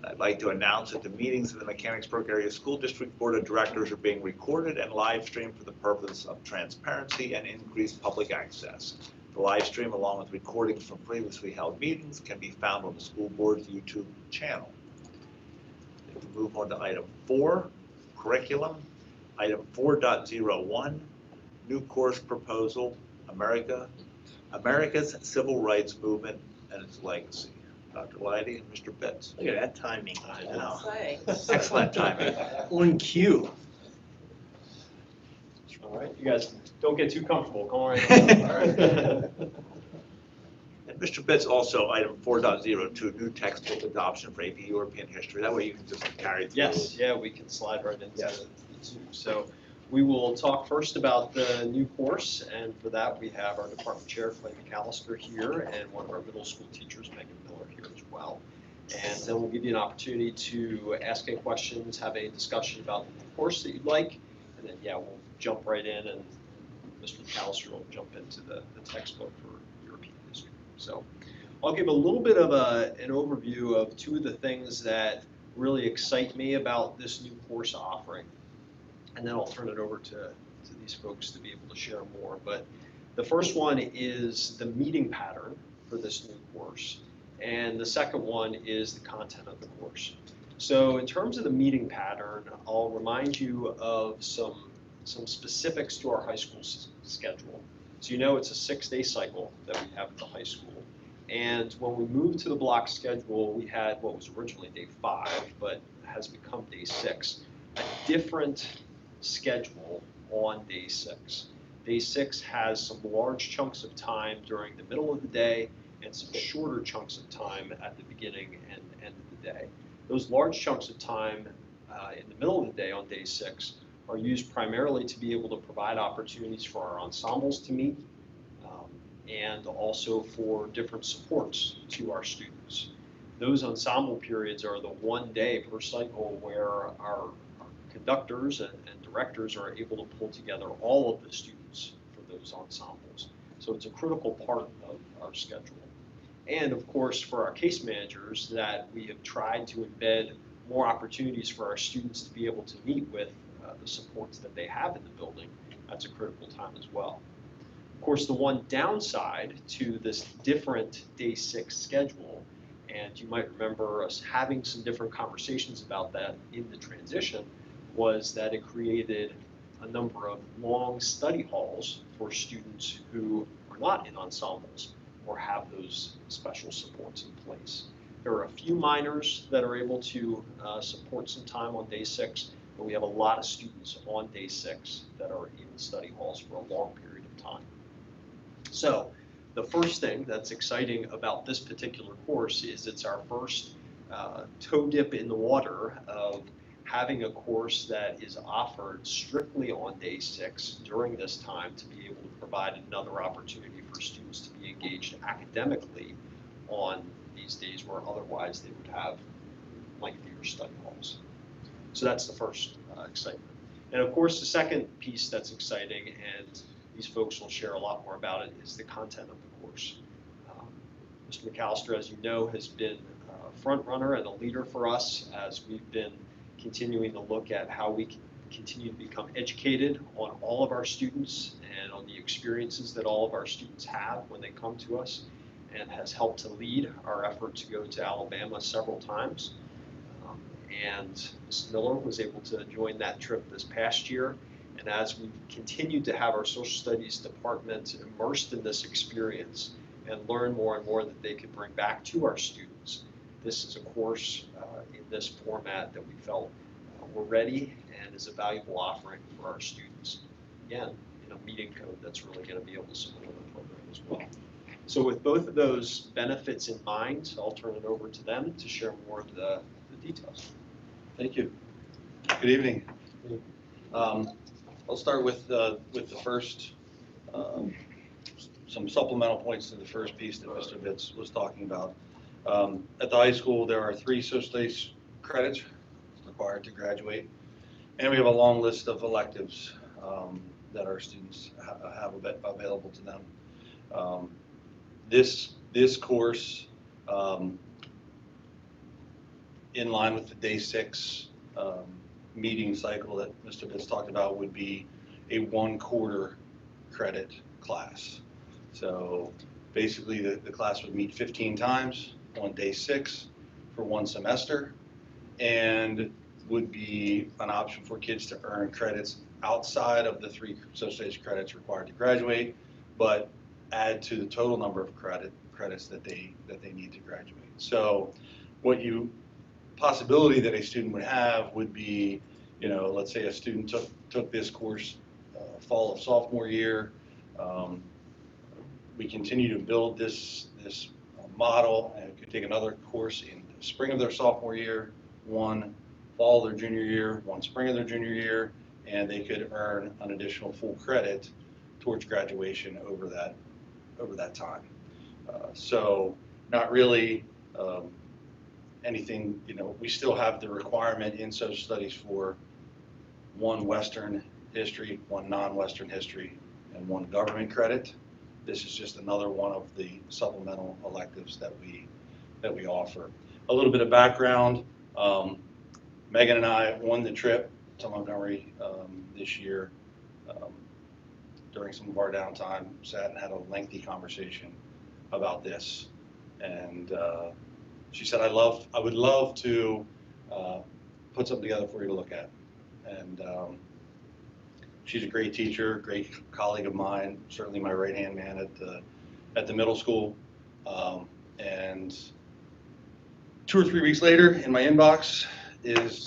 I'd like to announce that the meetings of the Mechanicsburg Area School District Board of Directors are being recorded and live streamed for the purpose of transparency and increased public access. The live stream, along with recordings from previously held meetings, can be found on the school board's YouTube channel. I'd like to move on to item 4, curriculum. Item 4.01, new course proposal, America's Civil Rights Movement and its Legacy. Dr. Leidy and Mr. Pitts. Look at that timing. I know. Say. Excellent timing. On cue. All right, you guys don't get too comfortable. Come right And Mr. Pitts also, item 4.02, new textbook adoption for AP European history. That way you can just carry through. Yes, yeah, we can slide right into Yes. the two. So we will talk first about the new course, and for that we have our department chair, Clay McAllister, here, and one of our middle school teachers, Megan Miller, here as well. And then we'll give you an opportunity to ask any questions, have a discussion about the course that you'd like, and then, yeah, we'll jump right in, and Mr. McAllister will jump into the textbook for European history. So I'll give a little bit of an overview of two of the things that really excite me about this new course offering. And then I'll turn it over to these folks to be able to share more. But the first one is the meeting pattern for this new course. And the second one is the content of the course. So in terms of the meeting pattern, I'll remind you of some specifics to our high school schedule. So you know it's a 6-day cycle that we have at the high school. And when we moved to the block schedule, we had what was originally day 5, but has become day 6. A different schedule on day 6. Day 6 has some large chunks of time during the middle of the day and some shorter chunks of time at the beginning and end of the day. Those large chunks of time in the middle of the day on day 6 are used primarily to be able to provide opportunities for our ensembles to meet, and also for different supports to our students. Those ensemble periods are the one day per cycle where our conductors and directors are able to pull together all of the students for those ensembles. So it's a critical part of our schedule. And of course, for our case managers, that we have tried to embed more opportunities for our students to be able to meet with the supports that they have in the building, that's a critical time as well. Of course, the one downside to this different day 6 schedule, and you might remember us having some different conversations about that in the transition, was that it created a number of long study halls for students who are not in ensembles or have those special supports in place. There are a few minors that are able to support some time on day 6, but we have a lot of students on day 6 that are in the study halls for a long period of time. So the first thing that's exciting about this particular course is it's our first toe dip in the water of having a course that is offered strictly on day 6 during this time to be able to provide another opportunity for students to be engaged academically on these days where otherwise they would have lengthier study halls. So that's the first excitement. And of course, the second piece that's exciting, and these folks will share a lot more about it, is the content of the course. Mr. McAllister, as you know, has been a front runner and a leader for us as we've been continuing to look at how we can continue to become educated on all of our students and on the experiences that all of our students have when they come to us, and has helped to lead our effort to go to Alabama several times. And Ms. Miller was able to join that trip this past year. And as we've continued to have our social studies department immersed in this experience and learn more and more that they could bring back to our students, this is a course in this format that we felt were ready and is a valuable offering for our students. Again, in a meeting code that's really going to be able to support the program as well. So with both of those benefits in mind, I'll turn it over to them to share more of the details. Thank you. Good evening. I'll start with the first, some supplemental points to the first piece that Mr. Bitts was talking about. At the high school, there are 3 social studies credits required to graduate, and we have a long list of electives that our students have available to them. This course, in line with the day 6 meeting cycle that Mr. Bitts talked about, would be a 1/4 credit class. So basically the class would meet 15 times on day 6 for 1 semester, and would be an option for kids to earn credits outside of the 3 social studies credits required to graduate, but add to the total number of credits that they need to graduate. So possibility that a student would have would be, let's say a student took this course fall of sophomore year. We continue to build this model, and could take another course in the spring of their sophomore year, 1 fall of their junior year, 1 spring of their junior year, and they could earn an additional full credit towards graduation over that time. So not really anything, we still have the requirement in social studies for 1 Western history, 1 non-Western history, and 1 government credit. This is just another one of the supplemental electives that we offer. A little bit of background, Megan and I won the trip to Montgomery this year. During some of our downtime, sat and had a lengthy conversation about this, and she said, I would love to put something together for you to look at. And she's a great teacher, great colleague of mine, certainly my right-hand man at the middle school. And 2 or 3 weeks later, in my inbox is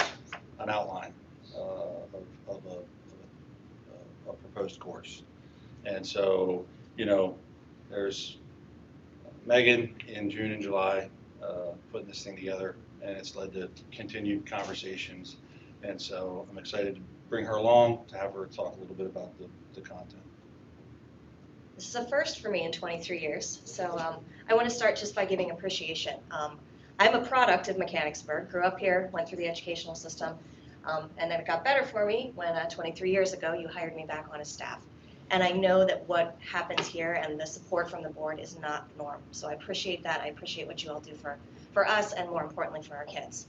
an outline of a proposed course. And so, there's Megan in June and July putting this thing together, and it's led to continued conversations. And so I'm excited to bring her along, to have her talk a little bit about the content. This is a first for me in 23 years, so I want to start just by giving appreciation. I'm a product of Mechanicsburg, grew up here, went through the educational system, and then it got better for me when 23 years ago you hired me back on as staff. And I know that what happens here and the support from the board is not the norm. So I appreciate that. I appreciate what you all do for us and more importantly for our kids.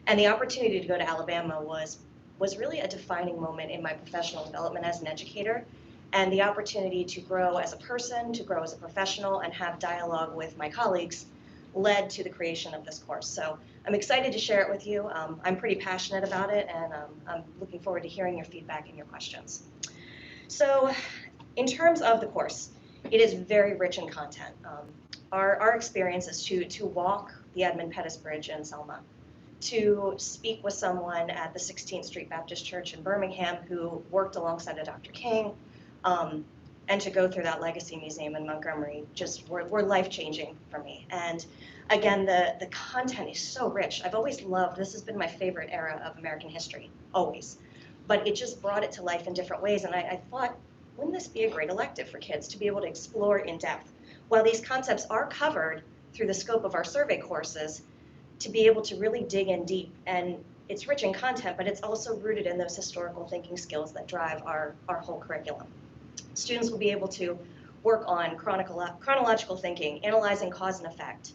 And the opportunity to go to Alabama was was really a defining moment in my professional development as an educator, and the opportunity to grow as a person, to grow as a professional, and have dialogue with my colleagues led to the creation of this course. So I'm excited to share it with you. I'm pretty passionate about it, and I'm looking forward to hearing your feedback and your questions. So in terms of the course, it is very rich in content. Our experience is to walk the Edmund Pettus Bridge in Selma, to speak with someone at the 16th Street Baptist Church in Birmingham who worked alongside of Dr. King, and to go through that Legacy Museum in Montgomery just were life-changing for me. And again, the content is so rich. I've always loved, this has been my favorite era of American history, always. But it just brought it to life in different ways, and I thought, wouldn't this be a great elective for kids to be able to explore in depth? While these concepts are covered through the scope of our survey courses, to be able to really dig in deep. And it's rich in content, but it's also rooted in those historical thinking skills that drive our whole curriculum. Students will be able to work on chronological thinking, analyzing cause and effect,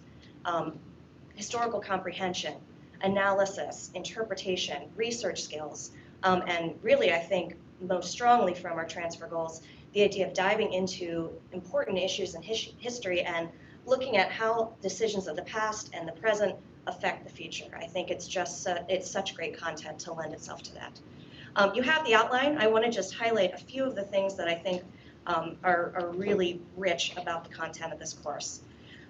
historical comprehension, analysis, interpretation, research skills, and really, I think, most strongly from our transfer goals, the idea of diving into important issues in history and looking at how decisions of the past and the present affect the future. I think it's just, it's such great content to lend itself to that. You have the outline. I want to just highlight a few of the things that I think are really rich about the content of this course.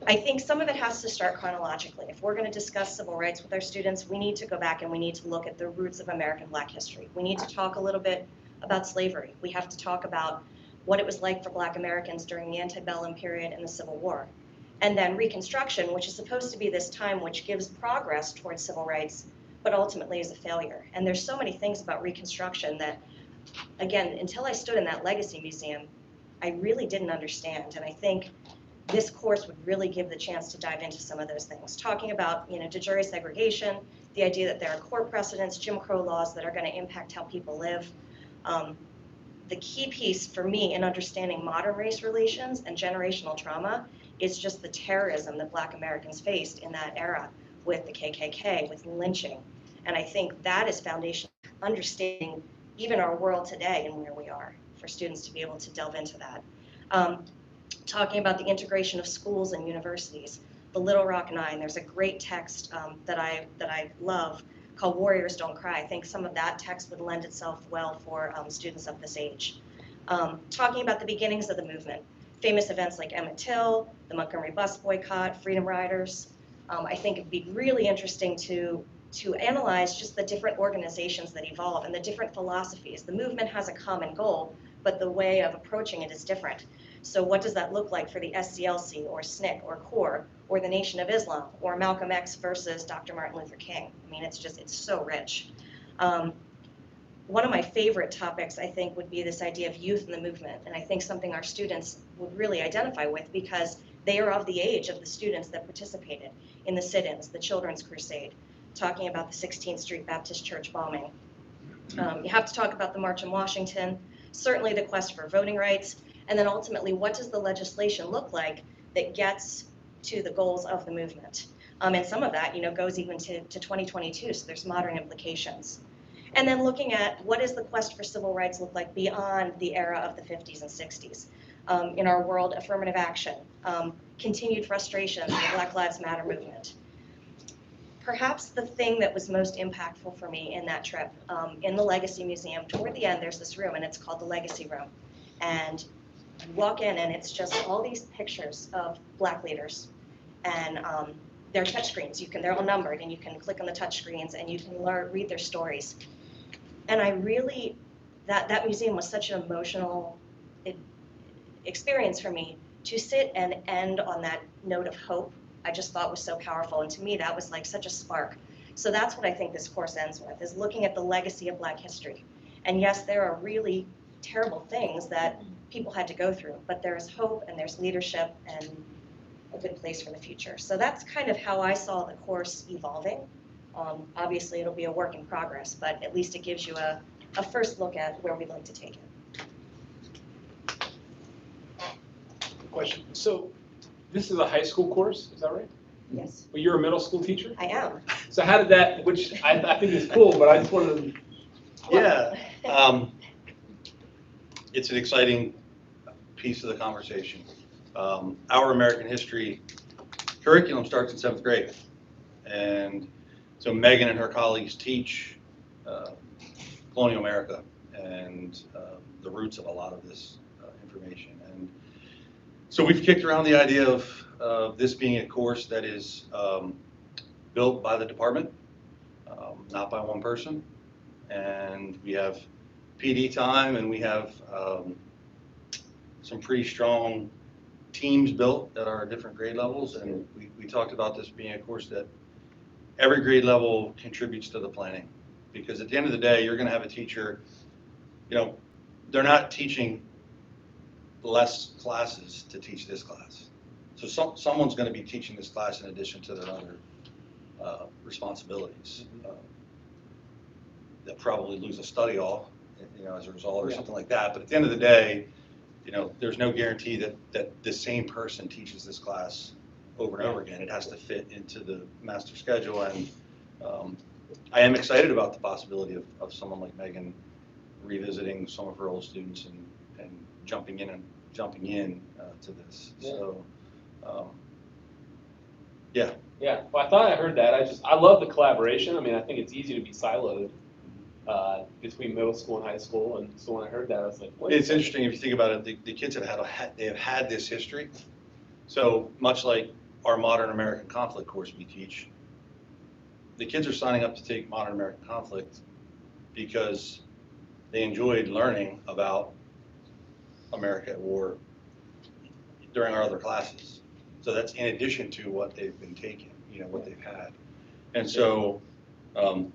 I think some of it has to start chronologically. If we're going to discuss civil rights with our students, we need to go back and we need to look at the roots of American Black history. We need to talk a little bit about slavery. We have to talk about what it was like for Black Americans during the antebellum period and the Civil War. And then Reconstruction, which is supposed to be this time which gives progress towards civil rights, but ultimately is a failure. And there's so many things about Reconstruction that, again, until I stood in that Legacy Museum, I really didn't understand. And I think this course would really give the chance to dive into some of those things. Talking about, de jure segregation, the idea that there are court precedents, Jim Crow laws that are going to impact how people live. The key piece for me in understanding modern race relations and generational trauma is just the terrorism that Black Americans faced in that era with the KKK, with lynching. And I think that is foundational, understanding even our world today and where we are, for students to be able to delve into that. Talking about the integration of schools and universities. The Little Rock Nine, there's a great text that I love called Warriors Don't Cry. I think some of that text would lend itself well for students of this age. Talking about the beginnings of the movement. Famous events like Emmett Till, the Montgomery bus boycott, Freedom Riders. I think it'd be really interesting to analyze just the different organizations that evolve and the different philosophies. The movement has a common goal, but the way of approaching it is different. So what does that look like for the SCLC or SNCC or CORE or the Nation of Islam or Malcolm X versus Dr. Martin Luther King? I mean, it's so rich. One of my favorite topics, I think, would be this idea of youth in the movement. And I think something our students would really identify with because they are of the age of the students that participated in the sit-ins, the Children's Crusade, talking about the 16th Street Baptist Church bombing. You have to talk about the March on Washington, certainly the quest for voting rights, and then ultimately, what does the legislation look like that gets to the goals of the movement? And some of that, goes even to 2022, so there's modern implications. And then looking at what does the quest for civil rights look like beyond the era of the 50s and 60s? In our world, affirmative action, continued frustration of the Black Lives Matter movement. Perhaps the thing that was most impactful for me in that trip, in the Legacy Museum, toward the end, there's this room, and it's called the Legacy Room. And you walk in, and it's just all these pictures of Black leaders. And they're touchscreens. They're all numbered, and you can click on the touchscreens, and you can read their stories. And I really, that museum was such an emotional experience for me. To sit and end on that note of hope, I just thought was so powerful. And to me, that was like such a spark. So that's what I think this course ends with, is looking at the legacy of Black history. And yes, there are really terrible things that people had to go through, but there's hope and there's leadership and a good place for the future. So that's kind of how I saw the course evolving. Obviously, it'll be a work in progress, but at least it gives you a first look at where we'd like to take it. Question. So this is a high school course, is that right? Yes. But you're a middle school teacher? I am. So how did that, which I think is cool, but I just wanted to, Yeah, it's an exciting piece of the conversation. Our American history curriculum starts in 7th grade. And so Megan and her colleagues teach colonial America and the roots of a lot of this information. And so we've kicked around the idea of this being a course that is built by the department, not by one person. And we have PD time, and we have some pretty strong teams built at our different grade levels. And we talked about this being a course that every grade level contributes to the planning. Because at the end of the day, you're going to have a teacher, they're not teaching less classes to teach this class. So someone's going to be teaching this class in addition to their other responsibilities. They'll probably lose a study hall, as a result or something like that. But at the end of the day, there's no guarantee that the same person teaches this class over and over again. It has to fit into the master schedule. And I am excited about the possibility of someone like Megan revisiting some of her old students and jumping in to this. Yeah. So, yeah. Yeah, well, I thought I heard that. I love the collaboration. I mean, I think it's easy to be siloed between middle school and high school. And so when I heard that, I was like, what? It's interesting if you think about it. The kids have had this history. So much like our modern American conflict course we teach, the kids are signing up to take modern American conflict because they enjoyed learning about America at war during our other classes. So that's in addition to what they've been taking, what they've had. And so, the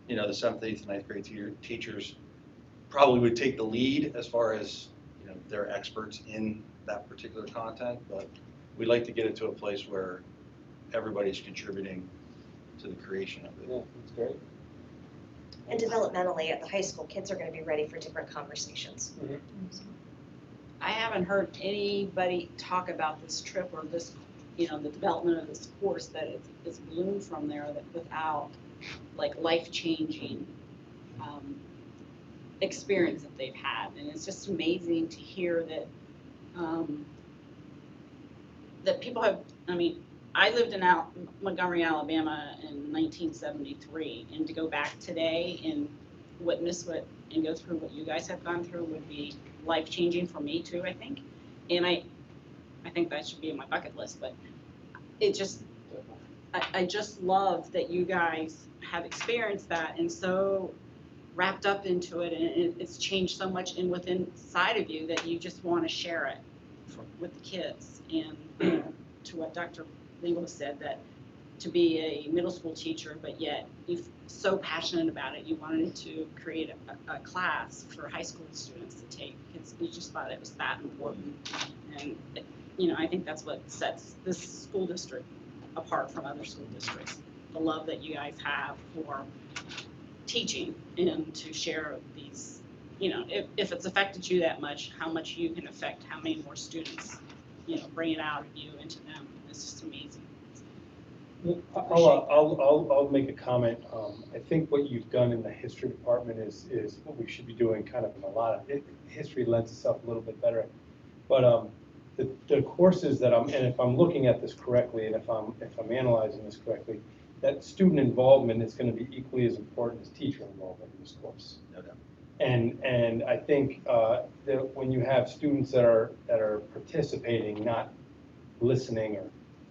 7th, 8th, and 9th grade teachers probably would take the lead as far as, they're experts in that particular content, but we'd like to get it to a place where everybody's contributing to the creation of it. Yeah, that's great. And developmentally, at the high school, kids are going to be ready for different conversations. Mm-hmm. I haven't heard anybody talk about this trip or this, the development of this course that it's bloomed from there that without like life-changing experience that they've had. And it's just amazing to hear that that people have, I lived in Montgomery, Alabama in 1973, and to go back today and witness and go through what you guys have gone through would be life-changing for me too, I think. And I think that should be in my bucket list, but I just love that you guys have experienced that and so wrapped up into it, and it's changed so much inside of you that you just want to share it with the kids. And to what Dr. Lingle said, that to be a middle school teacher, but yet you're so passionate about it, you wanted to create a class for high school students to take because you just thought it was that important. And I think that's what sets this school district apart from other school districts. The love that you guys have for teaching and to share these, if it's affected you that much, how much you can affect how many more students, bring it out of you into them. It's just amazing. I'll make a comment. I think what you've done in the history department is what we should be doing kind of in a lot of it. History lends itself a little bit better. But the courses that and if I'm looking at this correctly, and if I'm analyzing this correctly, that student involvement is going to be equally as important as teacher involvement in this course. No doubt. And I think that when you have students that are participating, not listening or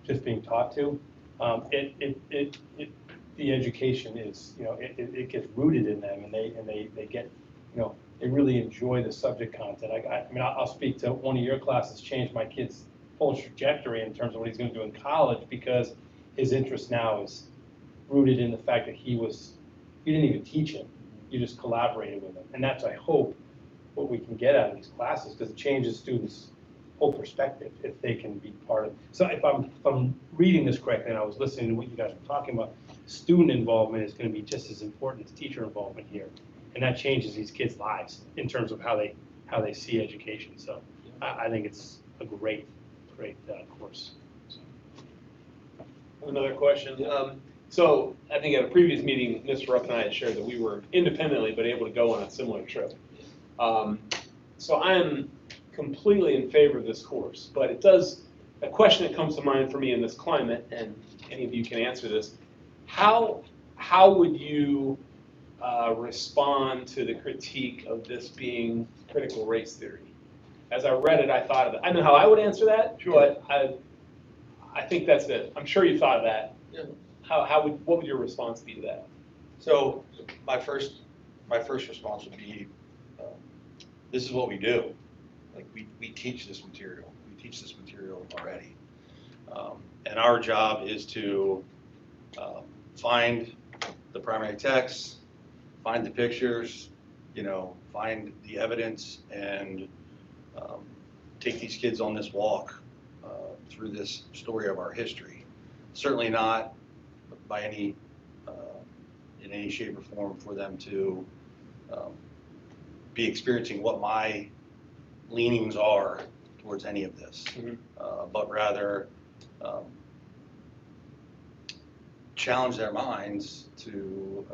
just being taught to, the education is, it gets rooted in them, and they get, they really enjoy the subject content. I'll speak to one of your classes changed my kid's whole trajectory in terms of what he's going to do in college, because his interest now is rooted in the fact that you didn't even teach him, you just collaborated with him. And that's, I hope, what we can get out of these classes, because it changes students' whole perspective if they can be part of. So if I'm reading this correctly, and I was listening to what you guys were talking about, student involvement is going to be just as important as teacher involvement here, and that changes these kids' lives in terms of how they see education. So I think it's a great course. So. Another question. So I think at a previous meeting, Mr. Rupp and I had shared that we were independently but able to go on a similar trip. So I am completely in favor of this course, but a question that comes to mind for me in this climate, and any of you can answer this, how would you respond to the critique of this being critical race theory? As I read it, I thought of it. I know how I would answer that, but I think that's it. I'm sure you thought of that. Yeah. What would your response be to that? So my first response would be, this is what we do. Like we teach this material. We teach this material already. And our job is to find the primary text, find the pictures, find the evidence, and take these kids on this walk through this story of our history. Certainly not by any, in any shape or form for them to be experiencing what my leanings are towards any of this, but rather challenge their minds to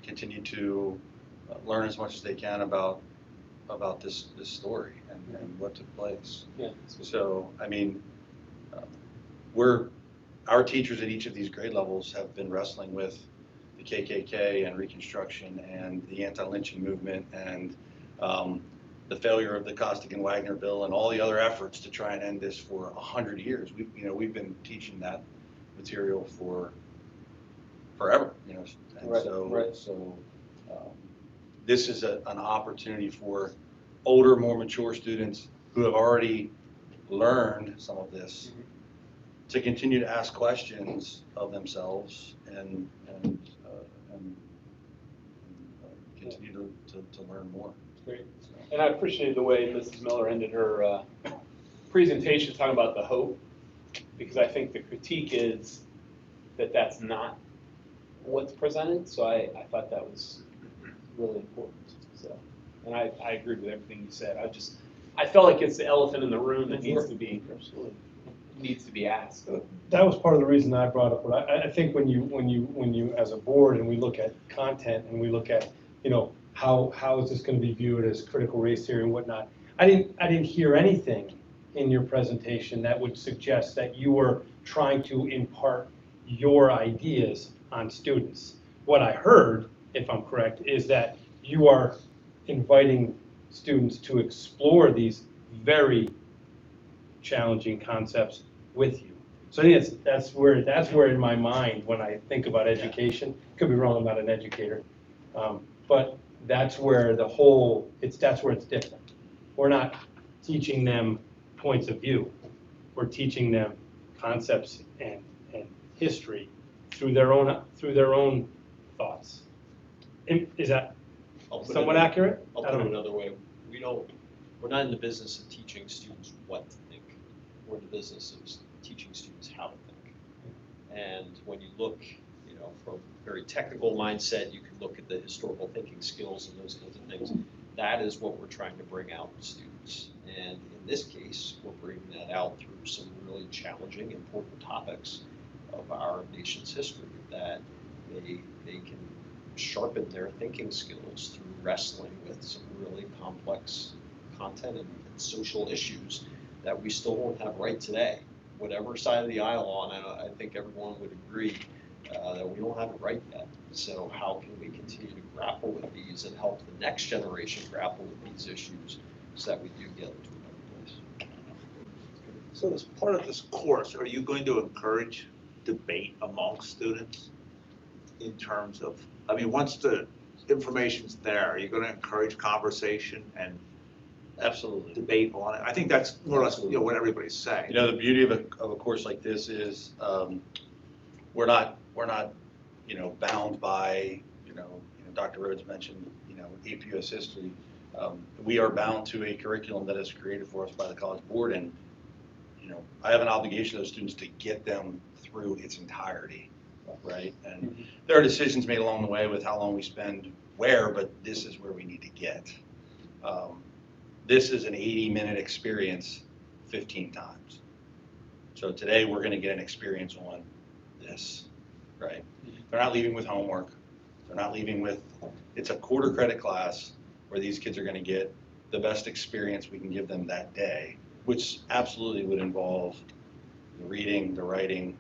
continue to learn as much as they can about this story and what took place. Yeah. So, I mean, our teachers at each of these grade levels have been wrestling with the KKK and Reconstruction and the anti-lynching movement and the failure of the Costigan and Wagner bill and all the other efforts to try and end this for 100 years. We've been teaching that material for forever, and Right, so right. This is an opportunity for older, more mature students who have already learned some of this to continue to ask questions of themselves and continue to learn more. Great. And I appreciated the way Mrs. Miller ended her presentation talking about the hope, because I think the critique is that that's not what's presented. So I thought that was really important. So, and I agree with everything you said. I felt like it's the elephant in the room that needs to be asked. That was part of the reason I brought up, but I think when you, as a board, and we look at content and we look at, how is this going to be viewed as critical race theory and whatnot, I didn't hear anything in your presentation that would suggest that you were trying to impart your ideas on students. What I heard, if I'm correct, is that you are inviting students to explore these very challenging concepts with you. So I think that's where in my mind, when I think about education, could be wrong, I'm not an educator, but that's where that's where it's different. We're not teaching them points of view. We're teaching them concepts and history through their own thoughts. Is that somewhat accurate? I'll put it another way. We're not in the business of teaching students what to think. We're in the business of teaching students how to think. And when you look, from a very technical mindset, you can look at the historical thinking skills and those kinds of things. That is what we're trying to bring out in students. And in this case, we're bringing that out through some really challenging, important topics of our nation's history that they can sharpen their thinking skills through wrestling with some really complex content and social issues that we still don't have right today. Whatever side of the aisle on, I think everyone would agree that we don't have it right yet. So how can we continue to grapple with these and help the next generation grapple with these issues so that we do get into a better place? So as part of this course, are you going to encourage debate among students in terms of, once the information's there, are you going to encourage conversation and absolutely debate on it? I think that's more or less what everybody's saying. The beauty of a course like this is we're not bound by Dr. Rhodes mentioned AP US history. We are bound to a curriculum that is created for us by the College Board, and I have an obligation to those students to get them through its entirety, right? And there are decisions made along the way with how long we spend where, but this is where we need to get. This is an 80-minute experience 15 times. So today we're going to get an experience on this, right? They're not leaving with homework. They're not leaving with, it's a quarter credit class where these kids are going to get the best experience we can give them that day, which absolutely would involve the reading, the writing,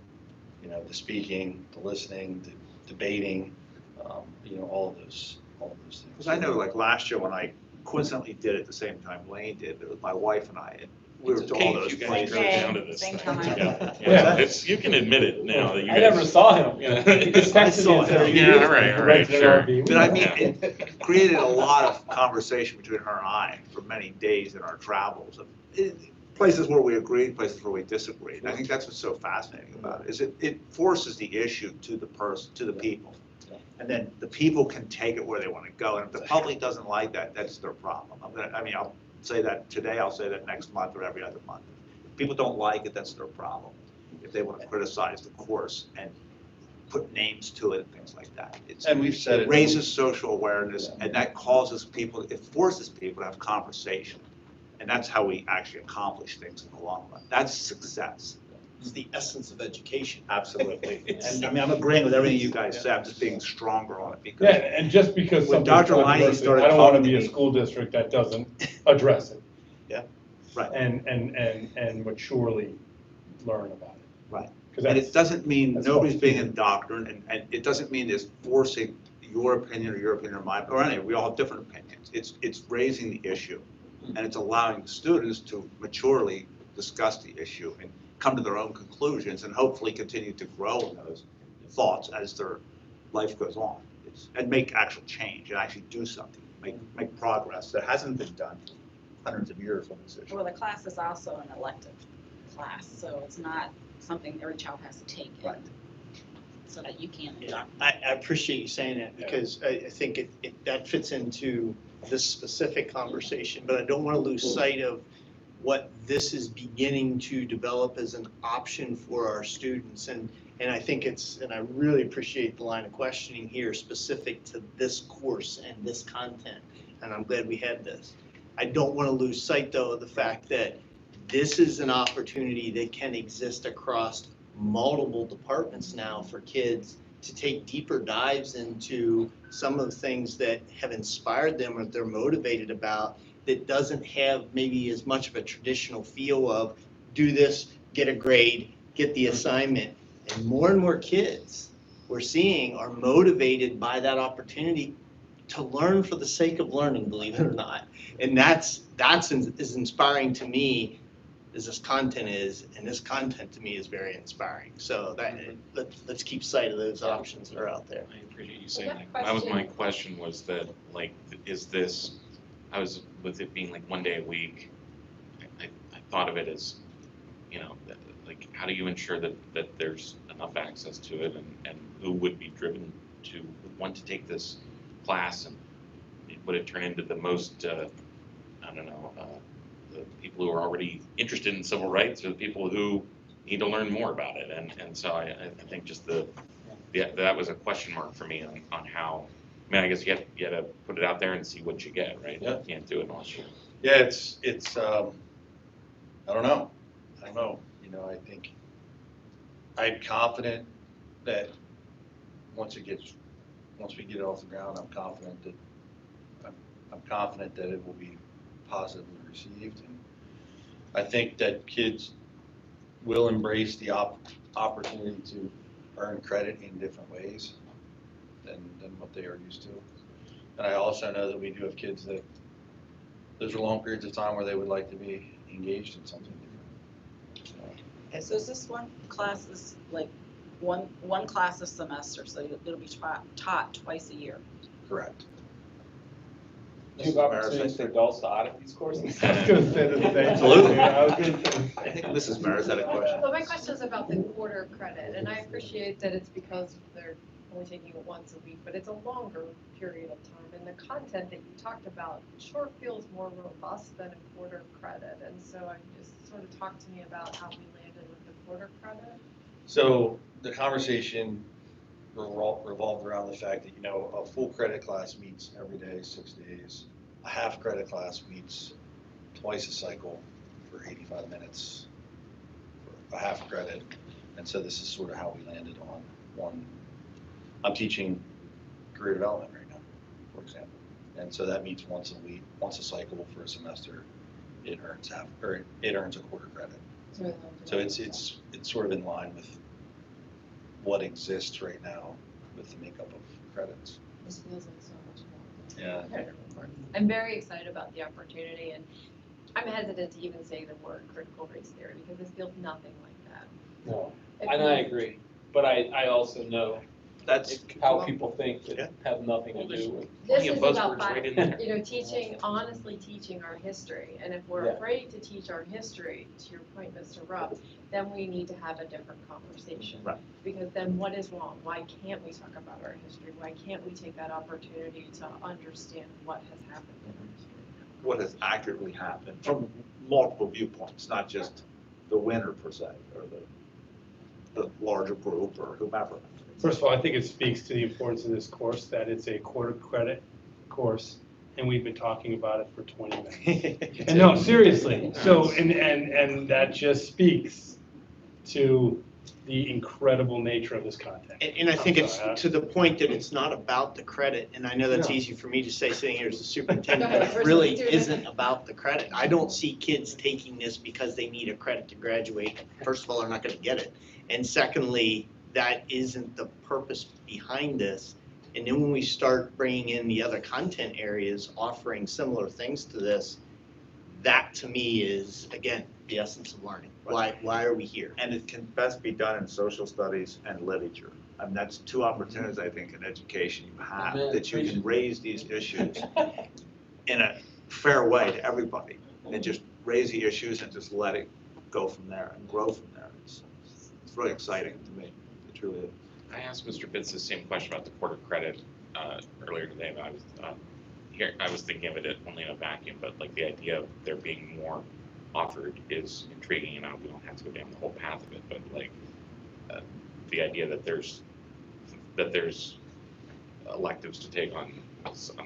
the speaking, the listening, the debating, all of those things. Because I know like last year when I coincidentally did it at the same time Lane did, it was my wife and I, and we were It's to okay all if those you guys places. drove down to this Same thing time. together. Yeah. It's, you can admit it now that you I guys. never saw him. Yeah. He just I texted saw me and said, him. "You Yeah, did?" all right, all I right, rented an sure. RV. But I mean, it created a lot of conversation between her and I for many days in our travels. Places where we agreed, places where we disagreed. And I think that's what's so fascinating about it, is it forces the issue to the person, to the people. And then the people can take it where they want to go. And if the public doesn't like that, that's their problem. I'll say that today, I'll say that next month or every other month. If people don't like it, that's their problem. If they want to criticize the course and put names to it and things like that. And we've said it. Raises social awareness, and that causes people, it forces people to have conversation. And that's how we actually accomplish things in the long run. That's success. It's the essence of education. Absolutely. And I mean, I'm agreeing with everything you guys said, I'm just being stronger on it Yeah, because and just because When something's Dr. Liney controversial, started I don't want to talking be to a me- school district that doesn't address it. Yeah, right. And maturely learn about it. Right. 'Cause And that's- it doesn't mean that's nobody's what's being key. indoctrinated, and it doesn't mean it's forcing your opinion or mine, or any, we all have different opinions. It's raising the issue, and it's allowing the students to maturely discuss the issue and come to their own conclusions, and hopefully continue to grow in those thoughts as their life goes on. And make actual change, and actually do something, make progress that hasn't been done for hundreds of years on this issue. Well, the class is also an elective class, so it's not something every child has to take it. Right. So that you can't. I appreciate you saying that because I think that fits into this specific conversation, but I don't want to lose sight of what this is beginning to develop as an option for our students. And I think and I really appreciate the line of questioning here specific to this course and this content. And I'm glad we had this. I don't want to lose sight though of the fact that this is an opportunity that can exist across multiple departments now for kids to take deeper dives into some of the things that have inspired them or they're motivated about that doesn't have maybe as much of a traditional feel of do this, get a grade, get the assignment. And more kids we're seeing are motivated by that opportunity to learn for the sake of learning, believe it or not. And that's as inspiring to me as this content is, and this content to me is very inspiring. So let's keep sight of those options that are out there. I appreciate you saying that. That was my question, was that, like, is this, with it being like one day a week, I thought of it as, like, how do you ensure that there's enough access to it, and who would be driven to want to take this class, and would it turn into the most, the people who are already interested in civil rights, or the people who need to learn more about it? And so I think just that was a question mark for me on how, I guess you have to put it out there and see what you get, right? Yeah. You can't do it unless you. Yeah, it's I don't know. I think I'm confident that once we get it off the ground, I'm confident that it will be positively received. And I think that kids will embrace the opportunity to earn credit in different ways than what they are used to. And I also know that we do have kids that those are long periods of time where they would like to be engaged in something different. So is this one class is like one class a semester, so it'll be taught twice a year? Correct. Do you have opportunities for adults to audit these courses? I was gonna say the same. Absolutely. I was gonna say. I think Mrs. Maris had a question. Well, my question is about the quarter credit, and I appreciate that it's because they're only taking it once a week, but it's a longer period of time. And the content that you talked about sure feels more robust than a quarter credit. And so I just sort of talk to me about how we landed with the quarter credit. So the conversation revolved around the fact that, a full credit class meets every day, 6 days. A half credit class meets twice a cycle for 85 minutes for a half credit. And so this is sort of how we landed on one. I'm teaching career development right now, for example. And so that meets once a week, once a cycle for a semester. It earns a quarter credit. So it's sort of in line with what exists right now with the makeup of credits. This feels like so much more. Yeah. I'm very excited about the opportunity, and I'm hesitant to even say the word critical race theory because this feels nothing like that. No, It and I feels- agree, but I also know That's, how people think that have nothing to do with. This Plenty of is about buzzwords right in there. honestly teaching our history, and if we're Yeah. afraid to teach our history, to your point, Mr. Rupp, then we need to have a different conversation. Right. Because then what is wrong? Why can't we talk about our history? Why can't we take that opportunity to understand what has happened in our history? what has accurately happened from multiple viewpoints, not just the winner per se, or the larger group or whomever. First of all, I think it speaks to the importance of this course, that it's a quarter credit course, and we've been talking about it for 20 minutes. And no, seriously, so, and that just speaks to the incredible nature of this content. And I think I'm it's sorry, to the point that it's not about the credit, and I know that's No. easy for me to say sitting here as the superintendent, Go but ahead, it really Kristen, do isn't about the credit. I don't see kids taking this because they need a credit to graduate. First of all, they're not gonna get it. And secondly, that isn't the purpose behind this. And then when we start bringing in the other content areas, offering similar things to this, that to me is, again, the essence of learning. Why are we here? And it can best be done in social studies and literature. I mean, that's two opportunities, I think, in education you have, Amen. that you can raise these issues in a fair way to everybody, and just raise the issues and just let it go from there and grow from there. It's really exciting to me. It truly is. I asked Mr. Pitts the same question about the quarter credit earlier today, but I was I was thinking of it only in a vacuum, but like the idea of there being more offered is intriguing, and we don't have to go down the whole path of it, but like the idea that there's electives to take on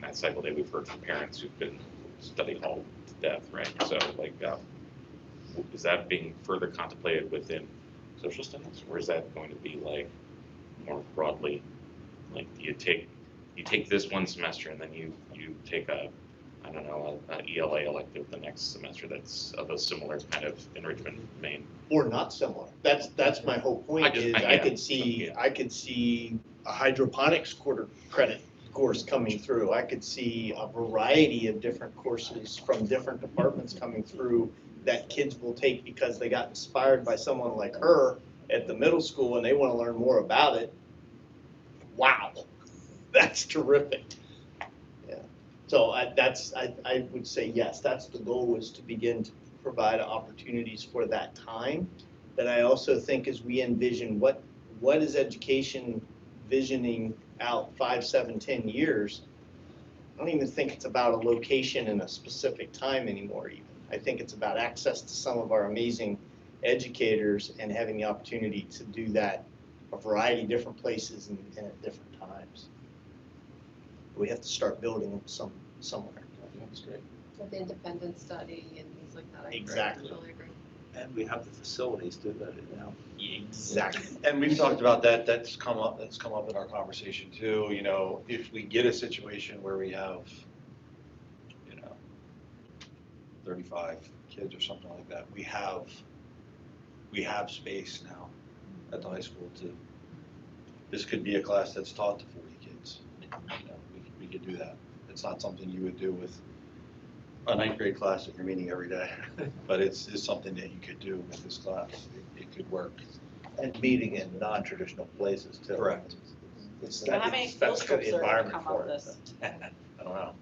that cycle day. We've heard from parents who've been study hall to death, right? So like, is that being further contemplated within social studies, or is that going to be like more broadly, like you take this one semester and then you take a ELA elective the next semester that's of a similar kind of enrichment vein? Or not similar. That's my whole point, I could see a hydroponics quarter credit course coming through. I could see a variety of different courses from different departments coming through that kids will take because they got inspired by someone like her at the middle school and they want to learn more about it. Wow, that's terrific. Yeah. So I would say yes, that's the goal, is to begin to provide opportunities for that time. But I also think as we envision what is education visioning out 5, 7, 10 years, I don't even think it's about a location and a specific time anymore even. I think it's about access to some of our amazing educators and having the opportunity to do that a variety of different places and at different times. We have to start building them somewhere. That's great. With independent study and things like that. I agree. Exactly. Totally agree. And we have the facilities to do that now. Exactly. And we've talked about that, that's come up in our conversation too, you know, if we get a situation where we have, 35 kids or something like that, we have space now at the high school this could be a class that's taught to 40 kids. We could do that. It's not something you would do with a 9th grade class that you're meeting every day, but it's something that you could do with this class. It could work. And meeting in non-traditional places too. Correct. How many field trips are gonna come of this? I don't know.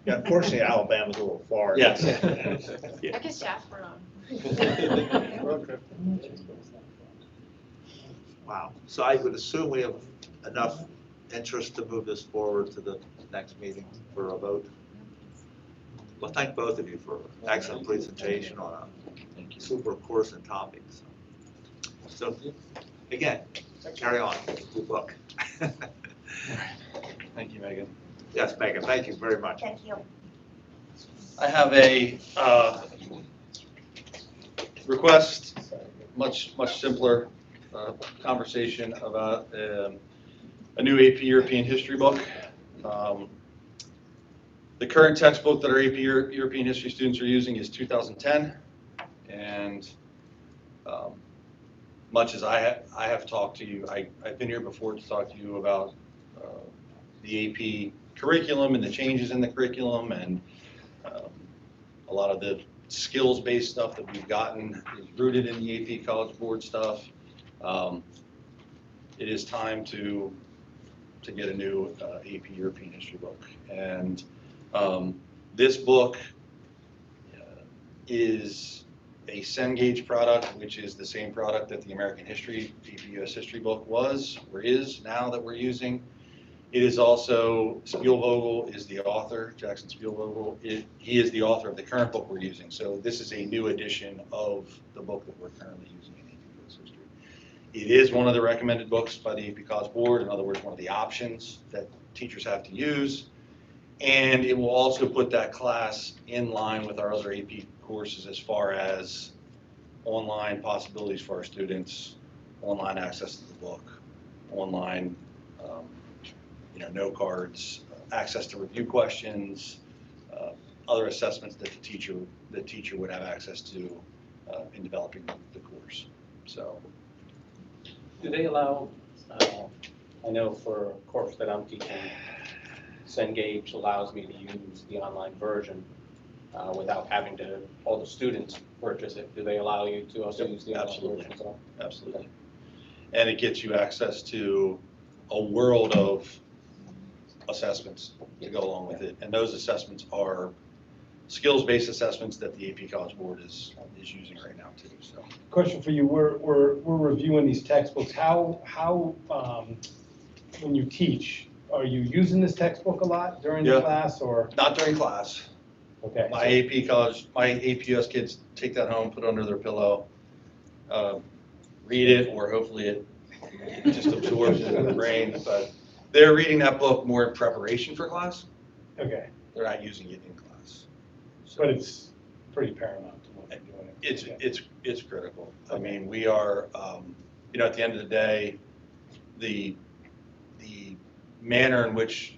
Yeah, unfortunately, Alabama's a little far. Yes. I guess Jasper on. Wow. So I would assume we have enough interest to move this forward to the next meeting for a vote. Well, thank both of you for excellent presentation on a super course and topics. So, again, carry on. Good luck. Thank you, Megan. Yes, Megan, thank you very much. Thank you. I have a request, much simpler. conversation about a new AP European history book. The current textbook that our AP European history students are using is 2010, and much as I have talked to you, I've been here before to talk to you about the AP curriculum and the changes in the curriculum, and a lot of the skills-based stuff that we've gotten is rooted in the AP College Board stuff. It is time to get a new AP European history book, and this book is a Cengage product, which is the same product that the American History AP US History book was or is now that we're using. It is also, Spielvogel is the author, Jackson Spielvogel. He is the author of the current book we're using. So this is a new edition of the book that we're currently using in AP US History. It is one of the recommended books by the AP College Board. In other words, one of the options that teachers have to use. And it will also put that class in line with our other AP courses as far as online possibilities for our students, online access to the book, online note cards, access to review questions, other assessments that the teacher would have access to in developing the course. So, Do they allow, I know for a course that I'm teaching, Cengage allows me to use the online version without having to, all the students purchase it. Do they allow you to also use the online version as well? Absolutely. And it gets you access to a world of assessments to go along with it. And those assessments are skills-based assessments that the AP College Board is using right now too. So, Question for you, we're reviewing these textbooks. How when you teach, are you using this textbook a lot during the class or? Not during class. Okay. My AP US kids take that home, put it under their pillow, read it, or hopefully it just absorbs it in the brain. But they're reading that book more in preparation for class. Okay. They're not using it in class. So But it's pretty paramount to what they're doing. it's critical. I mean, we are, at the end of the day, the manner in which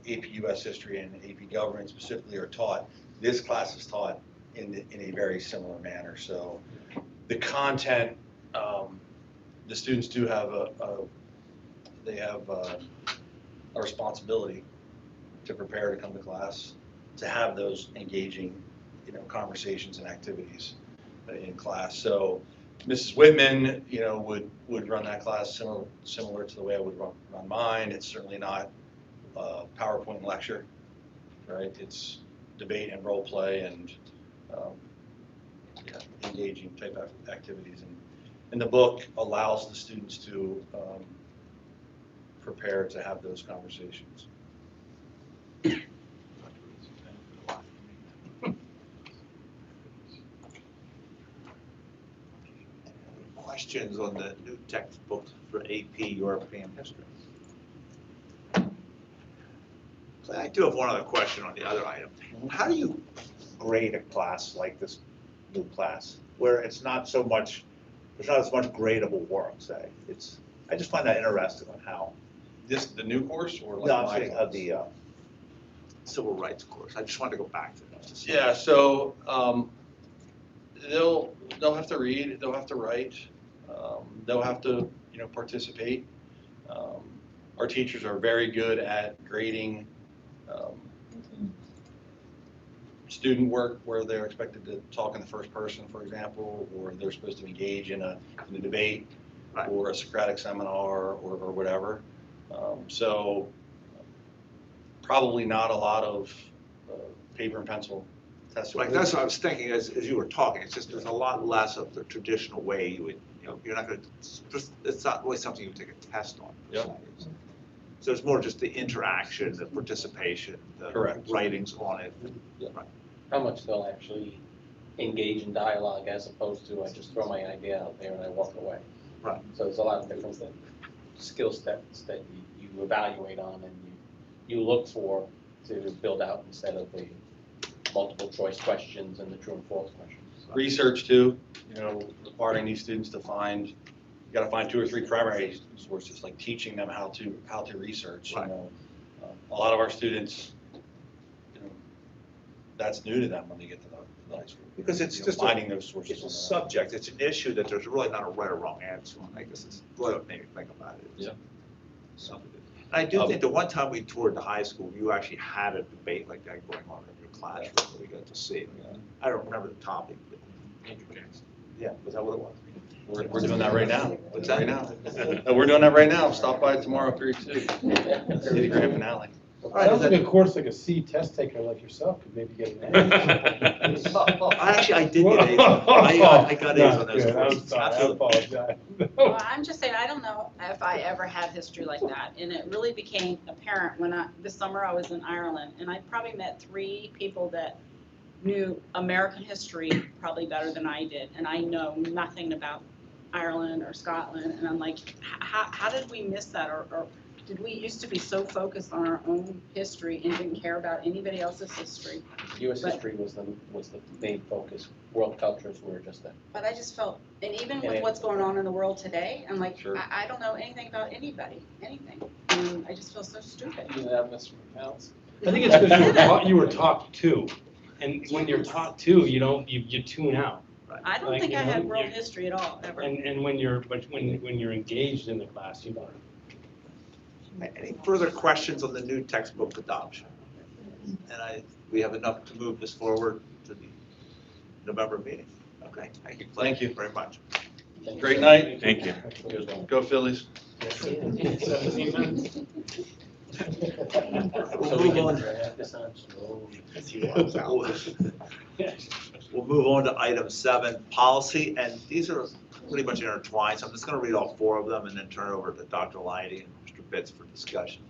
AP US History and AP Government specifically are taught, this class is taught in a very similar manner. So the content, the students do have a responsibility to prepare to come to class, to have those engaging, conversations and activities in class. So Mrs. Whitman, would run that class similar to the way I would run mine. It's certainly not a PowerPoint lecture, right? It's debate and role play and engaging type of activities. And the book allows the students to prepare to have those conversations. Questions on the new textbook for AP European history? So I do have one other question on the other item. How do you grade a class like this new class, where it's not so much, there's not as much gradable work, say? I just find that interesting on how. The new course or like No, I'm my saying class? the civil rights course. I just wanted to go back to that. Yeah, so they'll have to read, they'll have to write, they'll have to participate. Our teachers are very good at grading student work where they're expected to talk in the first person, for example, or they're supposed to engage in a debate or a Socratic seminar or whatever. So probably not a lot of paper and pencil tests. Like, that's what I was thinking as you were talking. It's just there's a lot less of the traditional way you would, you're not going to, it's not really something you would take a test on. Yep. So it's more just the interaction, the participation, the Correct. writings on it. Right. How much they'll actually engage in dialogue as opposed to I just throw my idea out there and I walk away. Right. So there's a lot of different skill sets that you evaluate on and you look for to build out instead of the multiple choice questions and the true and false questions. Research too, requiring these students to find, you gotta find 2 or 3 primary sources, like teaching them how to research, you Right. know. A lot of our students, you know, that's new to them when they get to the high school. Because it's You know, just finding those sources. It's a on their own. subject, it's an issue that there's really not a right or wrong answer on. I guess it's really what made me think about it. Yeah. Something. And I do think the one time we toured the high school, you actually had a debate like that going on in your classroom that we got to see. I don't remember the topic, but Andrew Jackson. yeah, was that what it was? We're doing that right now. What's that? Right now. No, we're doing that right now. Stop by tomorrow, period 2. See the grand finale. I don't think a course like a C test taker like yourself could maybe get an A. I did get A's. I got A's on Not those good. I'm courses. sorry, I Absolutely. apologize. Well, I'm just saying, I don't know if I ever had history like that, and it really became apparent when this summer I was in Ireland, and I probably met 3 people that knew American history probably better than I did, and I know nothing about Ireland or Scotland, and I'm like, how did we miss that, or did we used to be so focused on our own history and didn't care about anybody else's history? US But- history was the main focus. World cultures were just that. But I just felt, and even And with it- what's going on in the world today, I'm like, Sure. I don't know anything about anybody, anything. And I just feel so stupid. You have Mr. McCall's. I think it's because you were taught to, and when you're taught to, you tune out. I don't Like, think you I know, had world you- history at all, ever. And when you're engaged in the class, you learn. Any further questions on the new textbook adoption? And we have enough to move this forward to the November meeting. Okay, thank you very much. Great night. Thank you. Go Phillies. 17 minutes. We'll move on. We'll move on to item 7, policy, and these are pretty much intertwined, so I'm just going to read all 4 of them and then turn it over to Dr. Leidy and Mr. Bitts for discussion.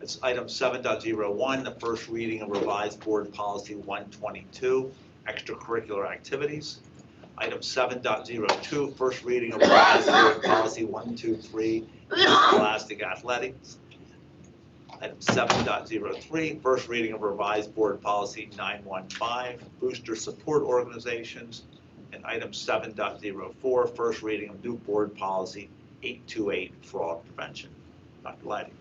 It's item 7.01, the first reading of revised board policy 122, extracurricular activities. Item 7.02, first reading of revised board policy 123, scholastic athletics. Item 7.03, first reading of revised board policy 915, booster support organizations. And item 7.04, first reading of new board policy 828, fraud prevention. Dr. Leidy.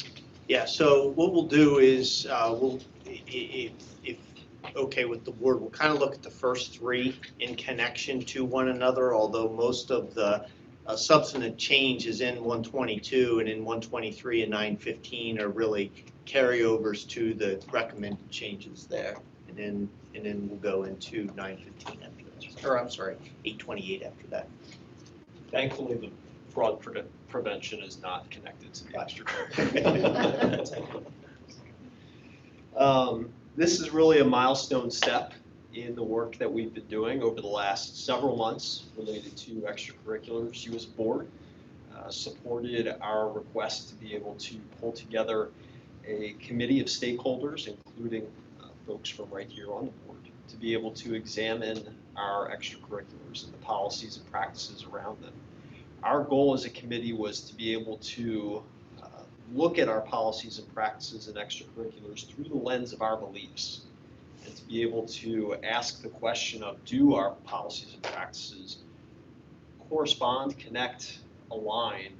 Yeah, so what we'll do is, if okay with the board, we'll kind of look at the first 3 in connection to one another, although most of the substantive change is in 122, and in 123 and 915 are really carryovers to the recommended changes there. And then we'll go into 915 after that, or I'm sorry, 828 after that. Thankfully, the fraud prevention is not connected to the extracurricular. This is really a milestone step in the work that we've been doing over the last several months related to extracurriculars. You as a board supported our request to be able to pull together a committee of stakeholders, including folks from right here on the board, to be able to examine our extracurriculars and the policies and practices around them. Our goal as a committee was to be able to look at our policies and practices and extracurriculars through the lens of our beliefs, and to be able to ask the question of, do our policies and practices correspond, connect, align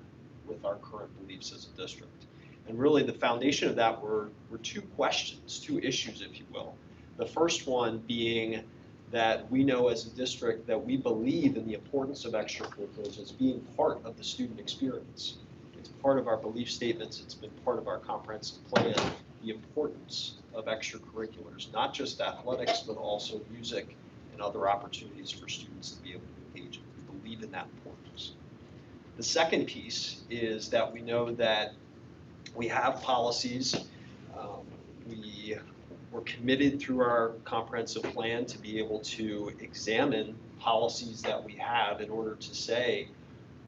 with our current beliefs as a district? And really the foundation of that were 2 questions, 2 issues, if you will. The first one being that we know as a district that we believe in the importance of extracurriculars as being part of the student experience. It's part of our belief statements, it's been part of our comprehensive plan, the importance of extracurriculars, not just athletics, but also music and other opportunities for students to be able to engage in. We believe in that importance. The second piece is that we know that we have policies. We're committed through our comprehensive plan to be able to examine policies that we have in order to say,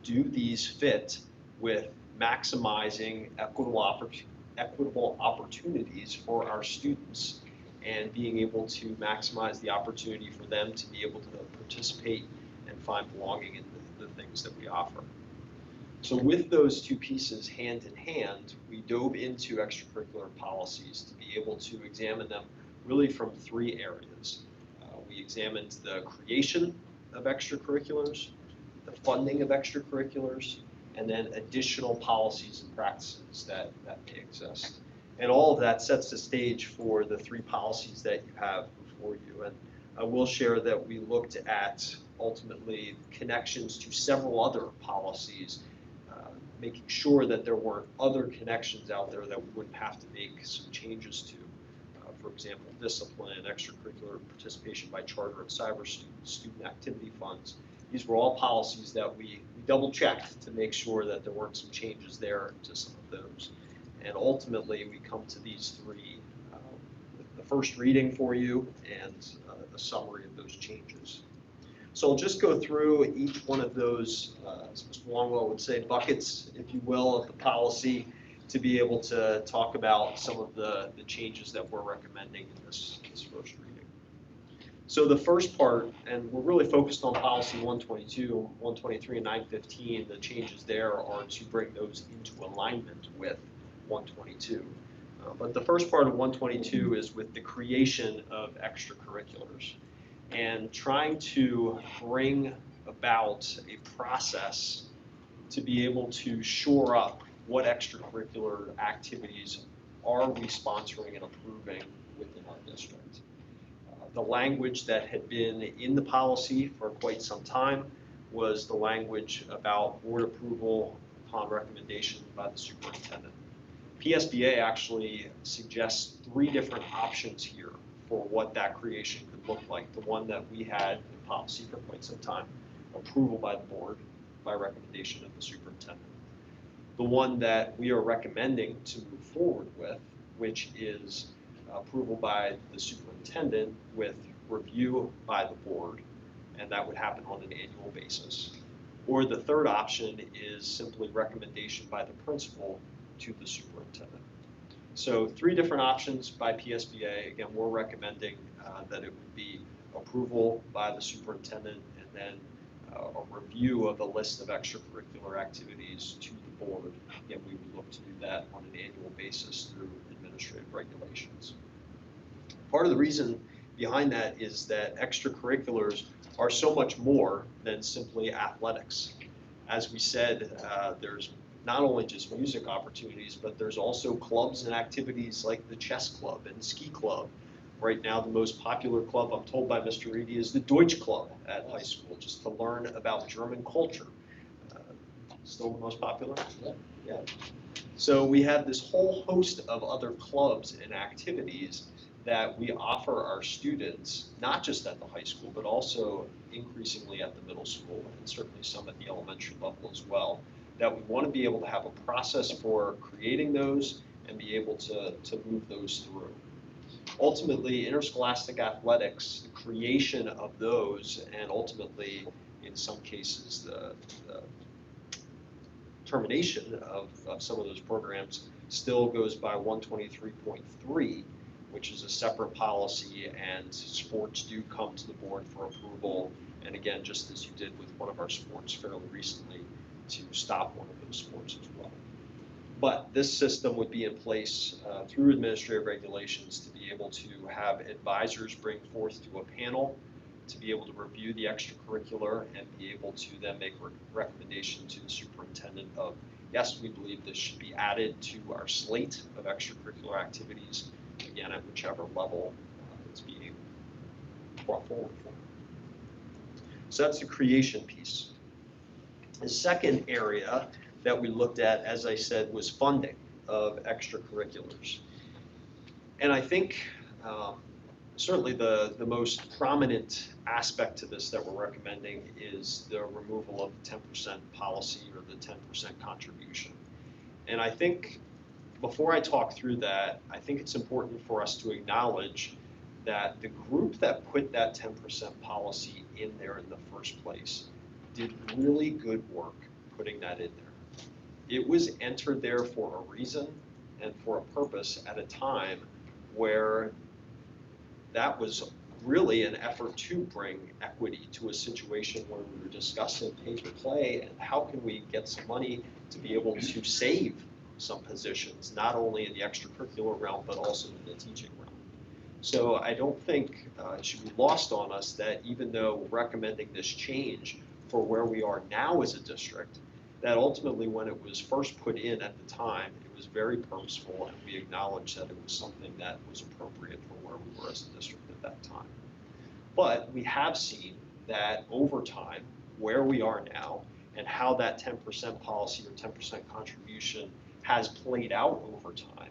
do these fit with maximizing equitable opportunities for our students and being able to maximize the opportunity for them to be able to participate and find belonging in the things that we offer. So with those 2 pieces hand in hand, we dove into extracurricular policies to be able to examine them really from 3 areas. We examined the creation of extracurriculars, the funding of extracurriculars, and then additional policies and practices that may exist. And all of that sets the stage for the 3 policies that you have before you. And I will share that we looked at ultimately connections to several other policies, making sure that there weren't other connections out there that we wouldn't have to make some changes to. For example, discipline, extracurricular participation by charter and cyber students, student activity funds. These were all policies that we double checked to make sure that there weren't some changes there to some of those. And ultimately, we come to these 3, the first reading for you and a summary of those changes. So I'll just go through each one of those, as Mr. Longwell would say, buckets, if you will, of the policy to be able to talk about some of the changes that we're recommending in this first reading. So the first part, and we're really focused on policy 122, 123, and 915, the changes there are to bring those into alignment with 122. But the first part of 122 is with the creation of extracurriculars and trying to bring about a process to be able to shore up what extracurricular activities are we sponsoring and approving within our district. The language that had been in the policy for quite some time was the language about board approval upon recommendation by the superintendent. PSBA actually suggests 3 different options here for what that creation could look like. The one that we had in policy for quite some time, approval by the board by recommendation of the superintendent. The one that we are recommending to move forward with, which is approval by the superintendent with review by the board, and that would happen on an annual basis. Or the third option is simply recommendation by the principal to the superintendent. So 3 different options by PSBA. Again, we're recommending that it would be approval by the superintendent and then a review of the list of extracurricular activities to the board. Again, we would look to do that on an annual basis through administrative regulations. Part of the reason behind that is that extracurriculars are so much more than simply athletics. As we said, there's not only just music opportunities, but there's also clubs and activities like the chess club and ski club. Right now, the most popular club, I'm told by Mr. Reedy, is the Deutsch Club at high school, just to learn about German culture. Still the most popular? Yeah. So we have this whole host of other clubs and activities that we offer our students, not just at the high school, but also increasingly at the middle school, and certainly some at the elementary level as well, that we want to be able to have a process for creating those and be able to move those through. Ultimately, interscholastic athletics, the creation of those, and ultimately, in some cases, the termination of some of those programs still goes by 123.3, which is a separate policy, and sports do come to the board for approval. And again, just as you did with one of our sports fairly recently, to stop one of those sports as well. But this system would be in place through administrative regulations to be able to have advisors bring forth to a panel to be able to review the extracurricular and be able to then make a recommendation to the superintendent of, yes, we believe this should be added to our slate of extracurricular activities, again, at whichever level it's being brought forward for. So that's the creation piece. The second area that we looked at, as I said, was funding of extracurriculars. And I think certainly the most prominent aspect to this that we're recommending is the removal of the 10% policy or the 10% contribution. And I think before I talk through that, I think it's important for us to acknowledge that the group that put that 10% policy in there in the first place did really good work putting that in there. It was entered there for a reason and for a purpose at a time where that was really an effort to bring equity to a situation where we were discussing pay-for-play and how can we get some money to be able to save some positions, not only in the extracurricular realm, but also in the teaching realm. So I don't think it should be lost on us that even though we're recommending this change for where we are now as a district, that ultimately when it was first put in at the time, it was very purposeful, and we acknowledged that it was something that was appropriate for where we were as a district at that time. But we have seen that over time, where we are now, and how that 10% policy or 10% contribution has played out over time,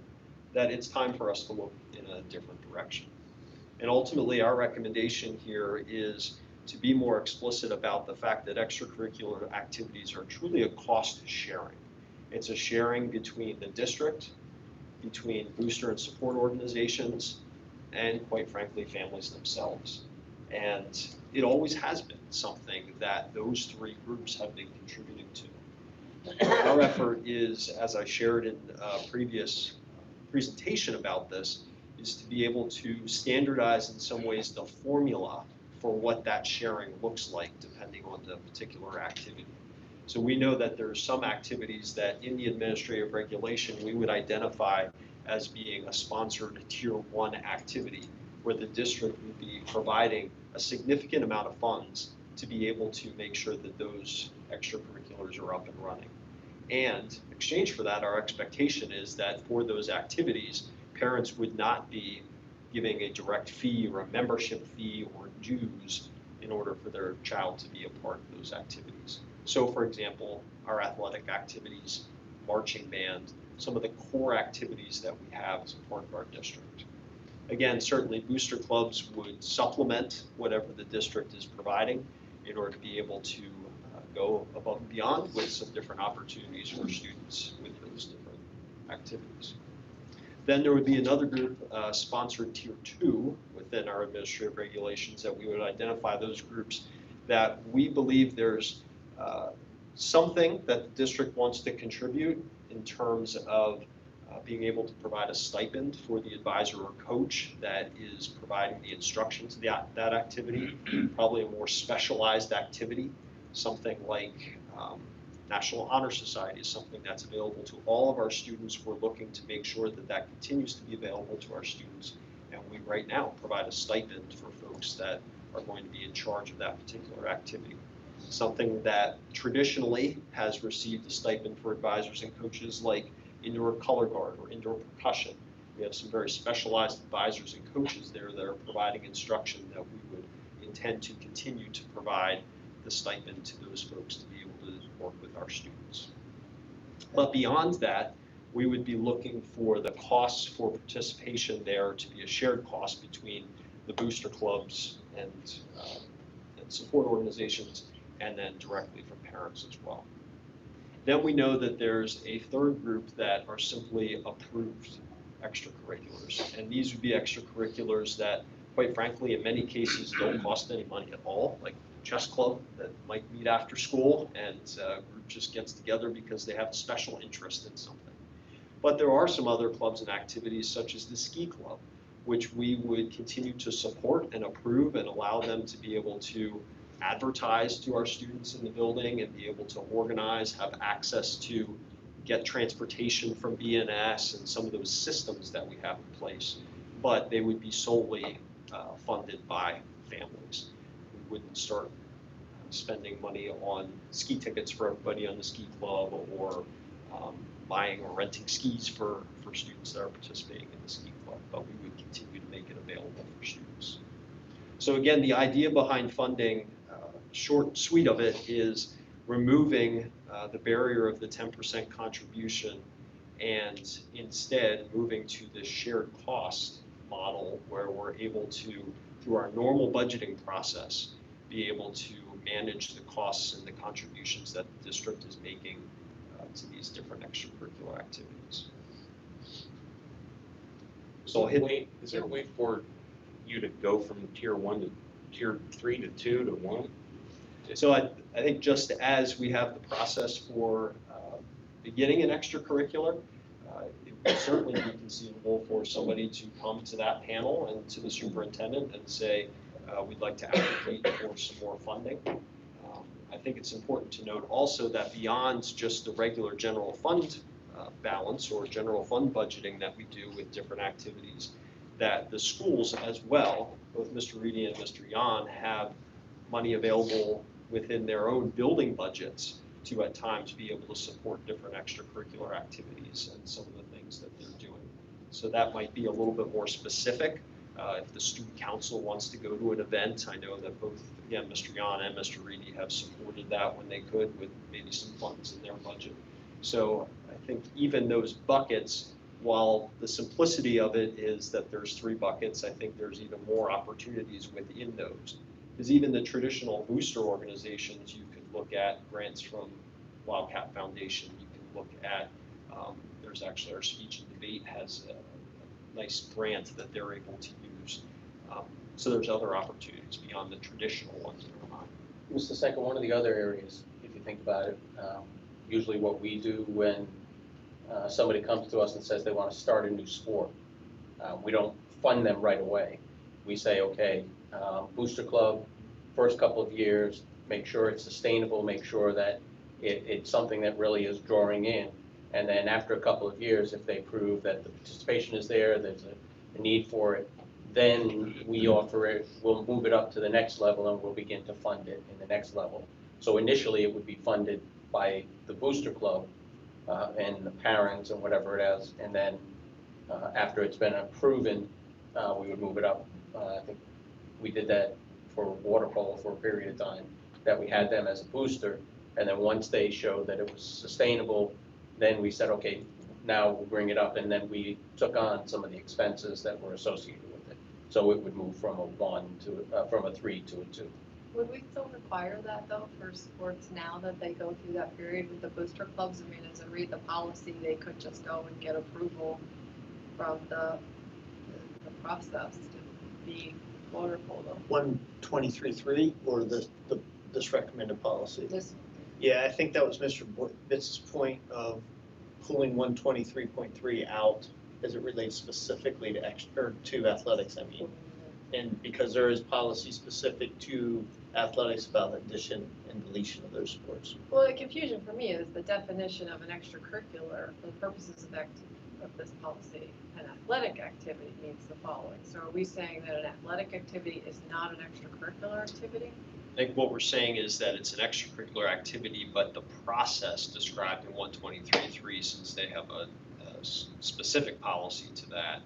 that it's time for us to look in a different direction. And ultimately, our recommendation here is to be more explicit about the fact that extracurricular activities are truly a cost sharing. It's a sharing between the district, between booster and support organizations, and quite frankly, families themselves. And it always has been something that those three groups have been contributing to. Our effort is, as I shared in a previous presentation about this, is to be able to standardize in some ways the formula for what that sharing looks like depending on the particular activity. So we know that there are some activities that in the administrative regulation we would identify as being a sponsored tier 1 activity, where the district would be providing a significant amount of funds to be able to make sure that those extracurriculars are up and running. And in exchange for that, our expectation is that for those activities, parents would not be giving a direct fee or a membership fee or dues in order for their child to be a part of those activities. So for example, our athletic activities, marching band, some of the core activities that we have as a part of our district. Again, certainly booster clubs would supplement whatever the district is providing in order to be able to go above and beyond with some different opportunities for students with those different activities. Then there would be another group, sponsored tier 2 within our administrative regulations, that we would identify those groups that we believe there's something that the district wants to contribute in terms of being able to provide a stipend for the advisor or coach that is providing the instruction to that activity, probably a more specialized activity, something like National Honor Society is something that's available to all of our students. We're looking to make sure that that continues to be available to our students, and we right now provide a stipend for folks that are going to be in charge of that particular activity. Something that traditionally has received a stipend for advisors and coaches like indoor color guard or indoor percussion. We have some very specialized advisors and coaches there that are providing instruction that we would intend to continue to provide the stipend to those folks to be able to work with our students. But beyond that, we would be looking for the costs for participation there to be a shared cost between the booster clubs and support organizations, and then directly from parents as well. Then we know that there's a third group that are simply approved extracurriculars. And these would be extracurriculars that, quite frankly, in many cases don't cost any money at all, like chess club that might meet after school and a group just gets together because they have a special interest in something. But there are some other clubs and activities such as the ski club, which we would continue to support and approve and allow them to be able to advertise to our students in the building and be able to organize, have access to get transportation from BNS and some of those systems that we have in place. But they would be solely funded by families. We wouldn't start spending money on ski tickets for everybody on the ski club or buying or renting skis for students that are participating in the ski club, but we would continue to make it available for students. So again, the idea behind funding, short and sweet of it, is removing the barrier of the 10% contribution and instead moving to the shared cost model where we're able to, through our normal budgeting process, be able to manage the costs and the contributions that the district is making to these different extracurricular activities. So Is there a way for you to go from tier 1 to tier 3 to 2 to 1? So I think just as we have the process for beginning an extracurricular, it would certainly be conceivable for somebody to come to that panel and to the superintendent and say, we'd like to advocate for some more funding. I think it's important to note also that beyond just the regular general fund balance or general fund budgeting that we do with different activities, that the schools as well, both Mr. Reedy and Mr. Yan, have money available within their own building budgets to at times be able to support different extracurricular activities and some of the things that they're doing. So that might be a little bit more specific. If the student council wants to go to an event, I know that both, again, Mr. Yan and Mr. Reedy have supported that when they could with maybe some funds in their budget. So I think even those buckets, while the simplicity of it is that there's 3 buckets, I think there's even more opportunities within those. Because even the traditional booster organizations, you could look at grants from Wildcat Foundation, you can look at, there's actually our speech and debate has a nice grant that they're able to use. So there's other opportunities beyond the traditional ones in our mind. Mr. Senko, one of the other areas, if you think about it, usually what we do when somebody comes to us and says they want to start a new sport, we don't fund them right away. We say, okay, Booster Club, first couple of years, make sure it's sustainable, make sure that it's something that really is drawing in. And then after a couple of years, if they prove that the participation is there, there's a need for it, then we offer it, we'll move it up to the next level and we'll begin to fund it in the next level. So initially it would be funded by the Booster Club and the parents and whatever it is. And then after it's been proven, we would move it up. I think we did that for water polo for a period of time, that we had them as a booster. And then once they showed that it was sustainable, then we said, okay, now we'll bring it up. And then we took on some of the expenses that were associated with it. So it would move from a 1 to, from a 3 to a 2. Would we still require that though for sports now that they go through that period with the booster clubs? I mean, as I read the policy, they could just go and get approval from the process to be water polo. 123.3 or this recommended policy? This, Yeah, I think that was Mr. Bitz's point of pulling 123.3 out as it relates specifically to athletics, I mean. And because there is policy specific to athletics about addition and deletion of those sports. well, the confusion for me is the definition of an extracurricular for the purposes of this policy. An athletic activity means the following. So are we saying that an athletic activity is not an extracurricular activity? I think what we're saying is that it's an extracurricular activity, but the process described in 123.3, since they have a specific policy to that,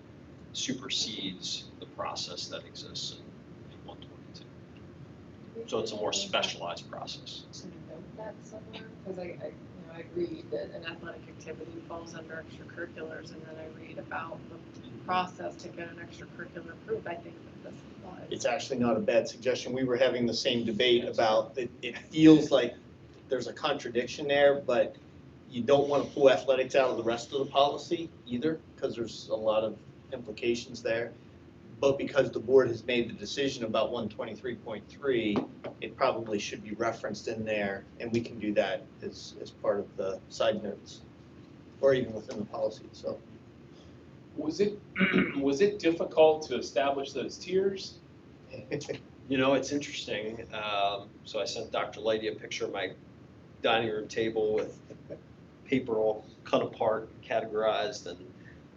supersedes the process that exists in 122. So it's a more specialized process. To note that somewhere, because I read that an athletic activity falls under extracurriculars, and then I read about the process to get an extracurricular approved. I think that this applies. It's actually not a bad suggestion. We were having the same debate about it feels like there's a contradiction there, but you don't want to pull athletics out of the rest of the policy either, because there's a lot of implications there. But because the board has made the decision about 123.3, it probably should be referenced in there, and we can do that as part of the side notes, or even within the policy itself. Was it difficult to establish those tiers? You know, it's interesting. So I sent Dr. Lighty a picture of my dining room table with paper all cut apart, categorized, and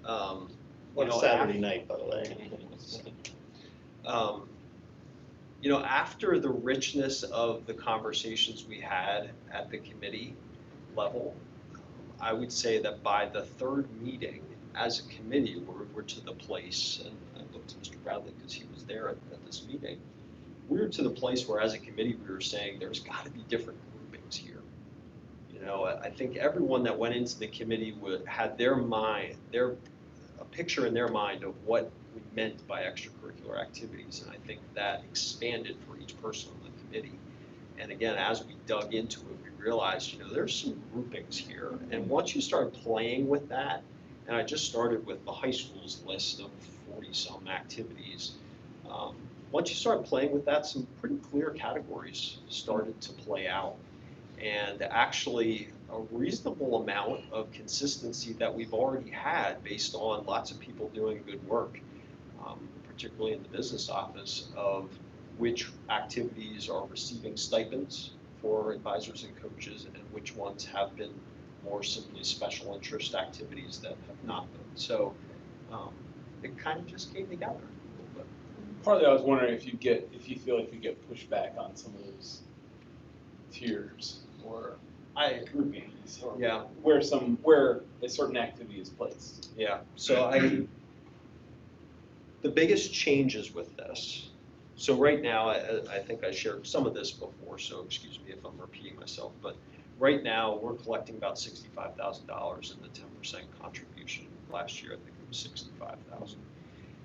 On a Saturday night, by the way. You know, after the richness of the conversations we had at the committee level, I would say that by the 3rd meeting, as a committee, we're to the place, and I looked to Mr. Bradley because he was there at this meeting, we were to the place where as a committee, we were saying there's got to be different groupings here. You know, I think everyone that went into the committee had a picture in their mind of what we meant by extracurricular activities, and I think that expanded for each person on the committee. And again, as we dug into it, we realized, you know, there's some groupings here, and once you start playing with that, and I just started with the high school's list of 40-some activities, once you start playing with that, some pretty clear categories started to play out. And actually, a reasonable amount of consistency that we've already had based on lots of people doing good work, particularly in the business office, of which activities are receiving stipends for advisors and coaches and which ones have been more simply special interest activities that have not been. So it kind of just came together a little bit. Partly I was wondering if you feel like you get pushback on some of those tiers or I, groupings or yeah, where a certain activity is placed. yeah, so the biggest changes with this, so right now, I think I shared some of this before, so excuse me if I'm repeating myself, but right now, we're collecting about $65,000 in the 10% contribution. Last year, I think it was 65,000.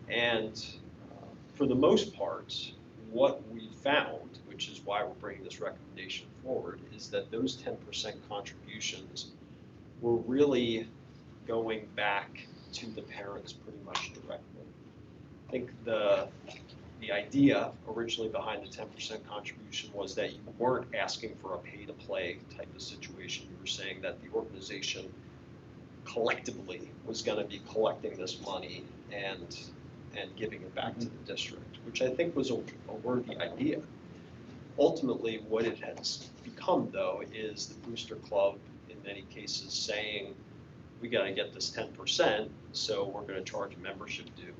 And for the most part, what we found, which is why we're bringing this recommendation forward, is that those 10% contributions were really going back to the parents pretty much directly. I think the idea originally behind the 10% contribution was that you weren't asking for a pay-to-play type of situation. You were saying that the organization collectively was going to be collecting this money and giving it back to the district, which I think was a worthy idea. Ultimately, what it has become, though, is the Booster Club, in many cases, saying, we got to get this 10%, so we're going to charge a membership due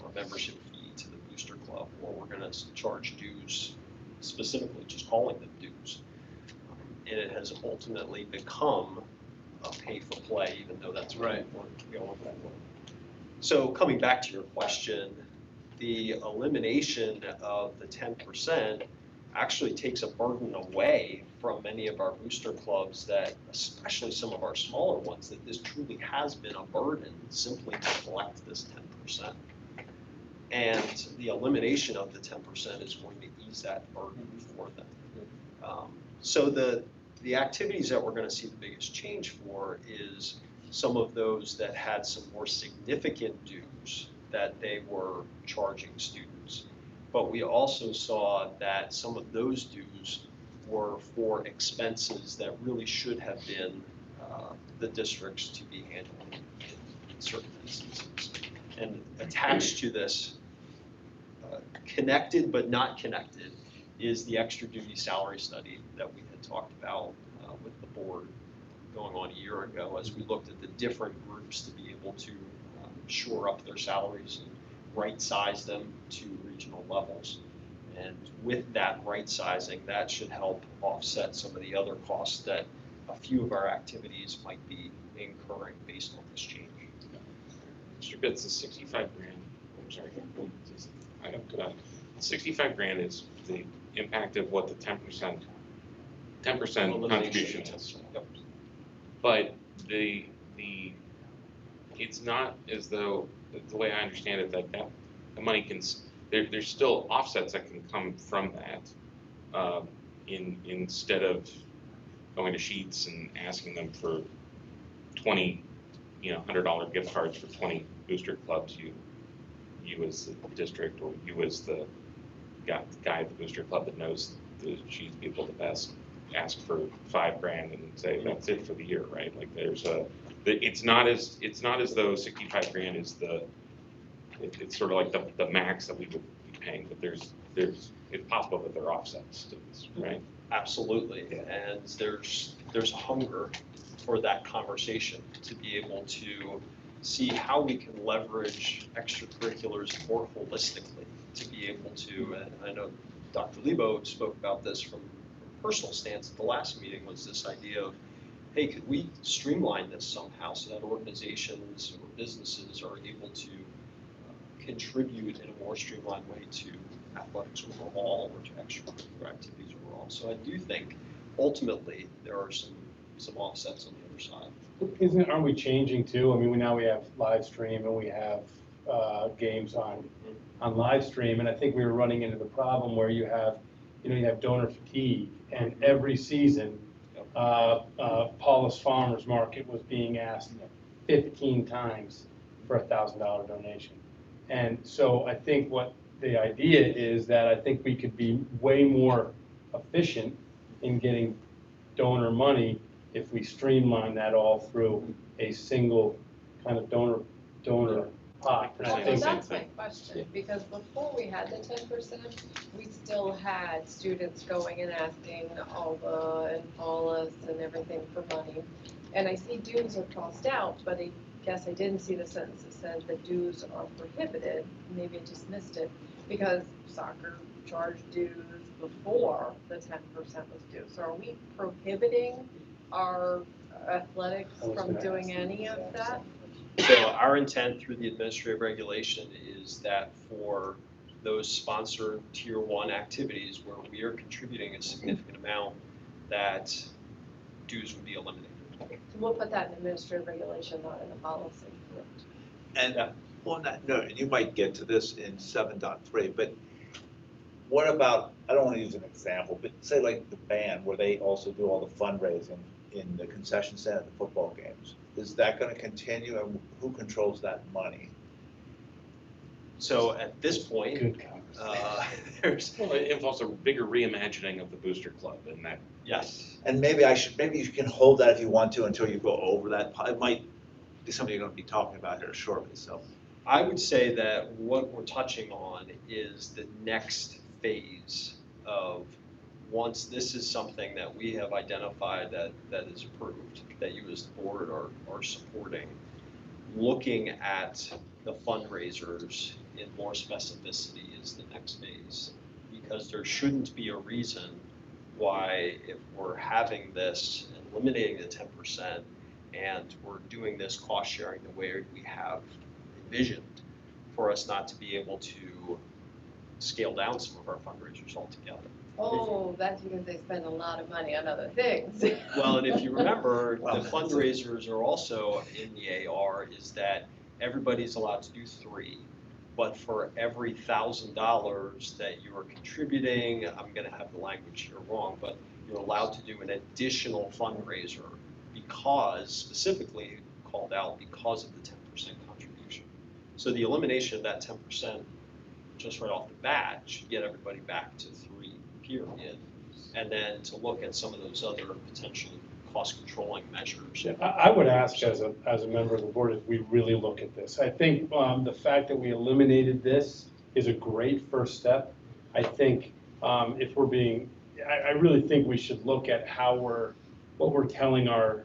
or a membership fee to the Booster Club, or we're going to charge dues, specifically just calling them dues. And it has ultimately become a pay-for-play, even though that's right. We're going that way. So coming back to your question, the elimination of the 10% actually takes a burden away from many of our booster clubs that, especially some of our smaller ones, that this truly has been a burden simply to collect this 10%. And the elimination of the 10% is going to ease that burden for them. So the activities that we're going to see the biggest change for is some of those that had some more significant dues that they were charging students. But we also saw that some of those dues were for expenses that really should have been the districts to be handling in certain instances. And attached to this, connected but not connected, is the extra duty salary study that we had talked about with the board going on a year ago, as we looked at the different groups to be able to shore up their salaries and right size them to regional levels. And with that right sizing, that should help offset some of the other costs that a few of our activities might be incurring based on this change. Mr. Bitts, the 65 grand, I'm sorry, I have to, 65 grand is the impact of what the 10% contribution is. Yep. But it's not as though, the way I understand it, that the money can, there's still offsets that can come from that, instead of going to Sheets and asking them for 20, $100 gift cards for 20 booster clubs, you as the district, or you as the guy at the booster club that knows the Sheets people the best, ask for $5 grand and say that's it for the year, right? Like it's not as though 65 grand is it's sort of like the max that we would be paying, but it's possible that there are offsets to this, right? Absolutely, and there's a hunger for that conversation to be able to see how we can leverage extracurriculars more holistically, to be able to, and I know Dr. Lebo spoke about this from a personal stance at the last meeting, was this idea of, hey, could we streamline this somehow so that organizations or businesses are able to contribute in a more streamlined way to athletics overall or to extracurricular activities overall. So I do think ultimately there are some offsets on the other side. Aren't we changing too? I mean, we have live stream and we have games on live stream, and I think we were running into the problem where you have donor fatigue, and every season, Paula's Farmers Market was being asked 15 times for a $1,000 donation. And so I think what the idea is that I think we could be way more efficient in getting donor money if we streamline that all through a single kind of donor pot. And I Well, think that's my question, because before we had the 10%, we still had students going and asking Alba and Paulus and everything for money. And I see dues are crossed out, but I guess I didn't see the sentence that said that dues are prohibited. Maybe I just missed it, because soccer charged dues, before the 10% was due. So are we prohibiting our athletics I was from gonna doing ask. any of that? So our intent through the administrative regulation is that for those sponsored tier 1 activities where we are contributing a significant amount, that dues would be eliminated. So we'll put that in administrative regulation, not in the policy. And on that note, and you might get to this in 7.3, but what about, I don't want to use an example, but say like the band where they also do all the fundraising in the concession stand at the football games. Is that going to continue, and who controls that money? So at this point, Good conversation. there's, Well, it involves a bigger reimagining of the Booster Club and that. yes. And maybe you can hold that if you want to until you go over that. It might be something you're going to be talking about here shortly, so. I would say that what we're touching on is the next phase of, once this is something that we have identified that is approved, that you as the board are supporting, looking at the fundraisers in more specificity is the next phase. Because there shouldn't be a reason why, if we're having this and eliminating the 10%, and we're doing this cost sharing the way we have envisioned, for us not to be able to scale down some of our fundraisers altogether. Oh, that's because they spend a lot of money on other things. Well, and if you remember, the fundraisers are also in the AR is that everybody's allowed to do 3, but for every $1,000 that you are contributing, I'm gonna have the language here wrong, but you're allowed to do an additional fundraiser because, specifically called out, because of the 10% contribution. So the elimination of that 10% just right off the bat should get everybody back to 3, period. And then to look at some of those other potential cost controlling measures. I would ask as a member of the board, if we really look at this. I think the fact that we eliminated this is a great first step. I think if we're being, I really think we should look at what we're telling our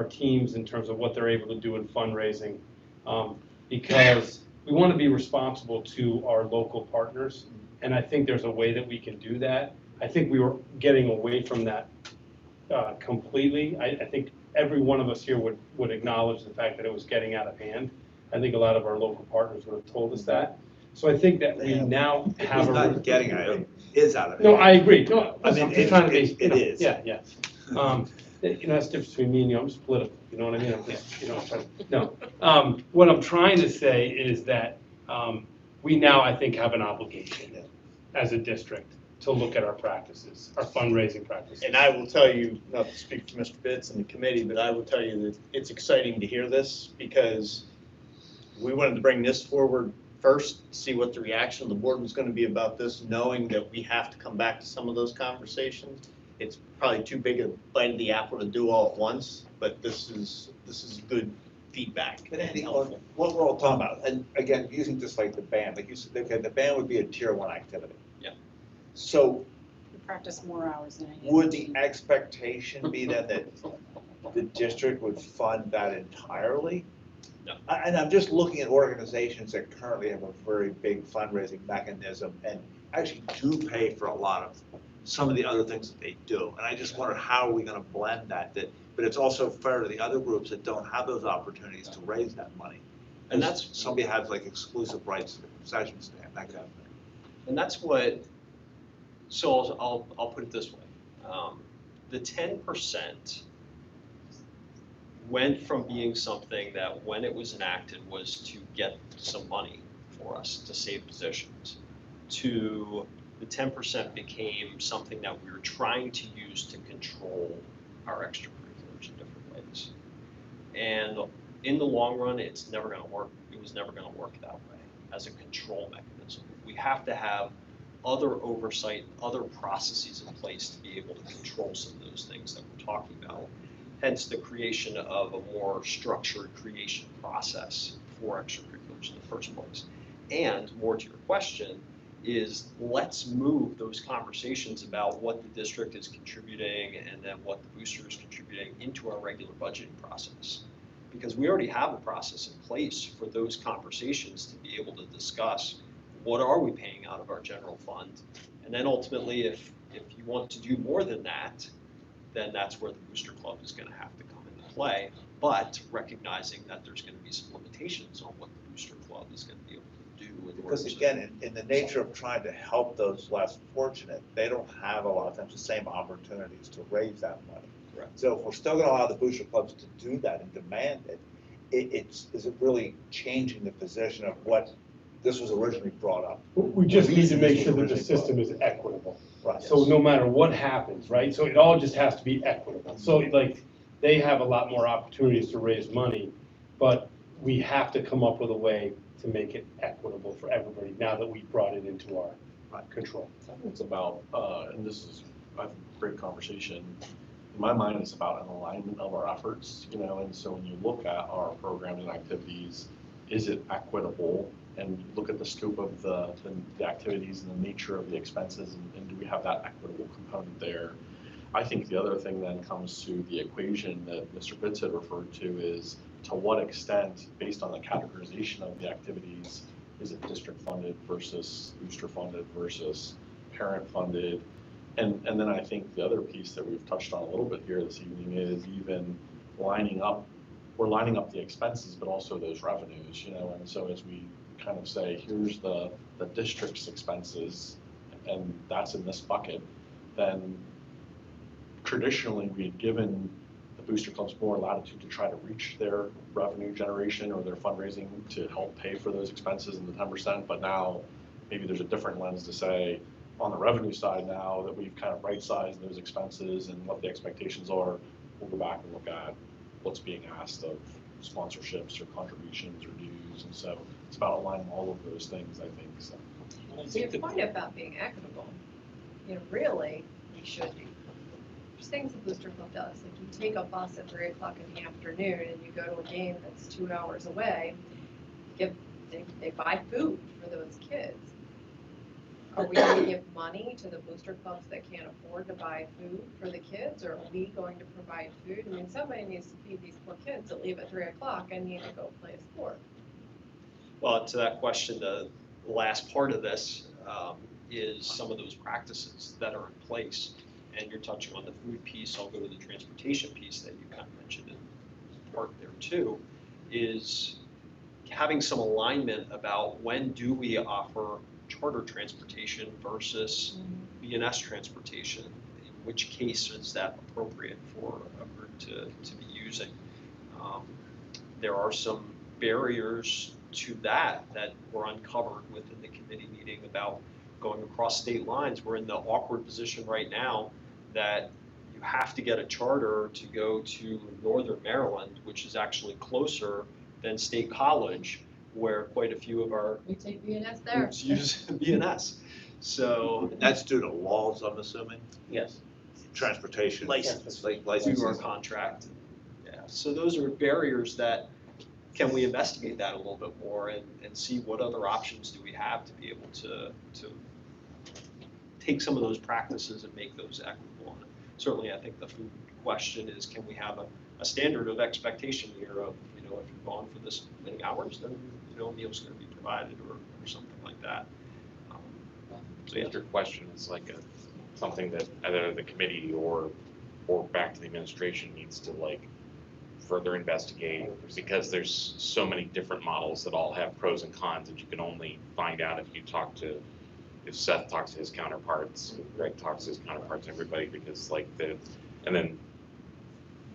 teams in terms of what they're able to do in fundraising. Because we want to be responsible to our local partners. And I think there's a way that we can do that. I think we were getting away from that completely. I think every one of us here would acknowledge the fact that it was getting out of hand. I think a lot of our local partners would have told us that. So I think that we now have It's a. not getting out of it, is out of it. No, I agree. No, I mean, I'm just trying to be. it is. Yeah, yeah. You know, that's the difference between me and you. I'm just political, you know what I mean? I'm just, trying to, no. What I'm trying to say is that we now, I think, have an obligation as a district to look at our practices, our fundraising practices. And I will tell you, not to speak for Mr. Bitts and the committee, but I will tell you that it's exciting to hear this because we wanted to bring this forward first, see what the reaction of the board was going to be about this, knowing that we have to come back to some of those conversations. It's probably too big a bite of the apple to do all at once, but this is good feedback. But Andy, on what we're all talking about, and again, using just like the band, like you said, okay, the band would be a tier 1 activity. Yeah. So We practice more hours than I do. would the expectation be then that the district would fund that entirely? No. And I'm just looking at organizations that currently have a very big fundraising mechanism and actually do pay for a lot of some of the other things that they do. And I just wonder how are we going to blend that, but it's also fair to the other groups that don't have those opportunities to raise that money. And that's, Somebody has like exclusive rights to the concession stand, that kind of thing. and that's what, so I'll put it this way. The 10% went from being something that when it was enacted was to get some money for us to save positions, to the 10% became something that we were trying to use to control our extracurriculars in different ways. And in the long run, it's never going to work. It was never going to work that way as a control mechanism. We have to have other oversight, other processes in place to be able to control some of those things that we're talking about. Hence the creation of a more structured creation process for extracurriculars in the first place. And more to your question, is let's move those conversations about what the district is contributing and then what the booster is contributing into our regular budgeting process. Because we already have a process in place for those conversations to be able to discuss what are we paying out of our general fund. And then ultimately, if If you want to do more than that, then that's where the Booster Club is gonna have to come into play, but recognizing that there's gonna be some limitations on what the Booster Club is gonna be able to do in order Because to. again, in the nature of trying to help those less fortunate, they don't have a lot of times the same opportunities to raise that money. Correct. So if we're still gonna allow the booster clubs to do that and demand it, is it really changing the position of what this was originally brought up? We just need to make sure that the system is equitable. Right. So no matter what happens, right, so it all just has to be equitable. So like, they have a lot more opportunities to raise money, but we have to come up with a way to make it equitable for everybody now that we brought it into our control. I think it's about, and this is a great conversation, in my mind, it's about an alignment of our efforts, you know, and so when you look at our programs and activities, is it equitable? And you look at the scope of the activities and the nature of the expenses, and do we have that equitable component there? I think the other thing then comes to the equation that Mr. Pitts had referred to is, to what extent, based on the categorization of the activities, is it district funded versus booster funded versus parent funded? And then I think the other piece that we've touched on a little bit here this evening is even lining up, we're lining up the expenses, but also those revenues, you know, and so as we kind of say, here's the district's expenses, and that's in this bucket, then traditionally we had given the booster clubs more latitude to try to reach their revenue generation or their fundraising to help pay for those expenses in the 10%, but now maybe there's a different lens to say, on the revenue side now that we've kind of right-sized those expenses and what the expectations are, we'll go back and look at what's being asked of sponsorships or contributions or dues, and so it's about aligning all of those things, I think, so. To your point about being equitable, you know, really, we should be. There's things the Booster Club does, like you take a bus at 3 o'clock in the afternoon and you go to a game that's 2 hours away, they buy food for those kids. Are we going to give money to the booster clubs that can't afford to buy food for the kids, or are we going to provide food? I mean, somebody needs to feed these poor kids that leave at 3 o'clock and need to go play a sport. Well, to that question, the last part of this is some of those practices that are in place. And you're touching on the food piece, I'll go to the transportation piece that you kind of mentioned in part there too, is having some alignment about when do we offer charter transportation versus BNS transportation, in which case is that appropriate for a group to be using. There are some barriers to that were uncovered within the committee meeting about going across state lines. We're in the awkward position right now that you have to get a charter to go to Northern Maryland, which is actually closer than State College, where quite a few of our We take BNS there. groups use BNS. So That's due to laws, I'm assuming, Yes. transportation. License. Like through our licenses. contract. Yeah, so those are barriers that, can we investigate that a little bit more and see what other options do we have to be able to take some of those practices and make those equitable. And certainly, I think the food question is, can we have a standard of expectation here of, you know, if you've gone for this many hours, then, you know, a meal's gonna be provided or something like that. So your question is like something that either the committee or back to the administration needs to like further investigate, because there's so many different models that all have pros and cons that you can only find out if Seth talks to his counterparts, Greg talks to his counterparts, everybody, because like and then,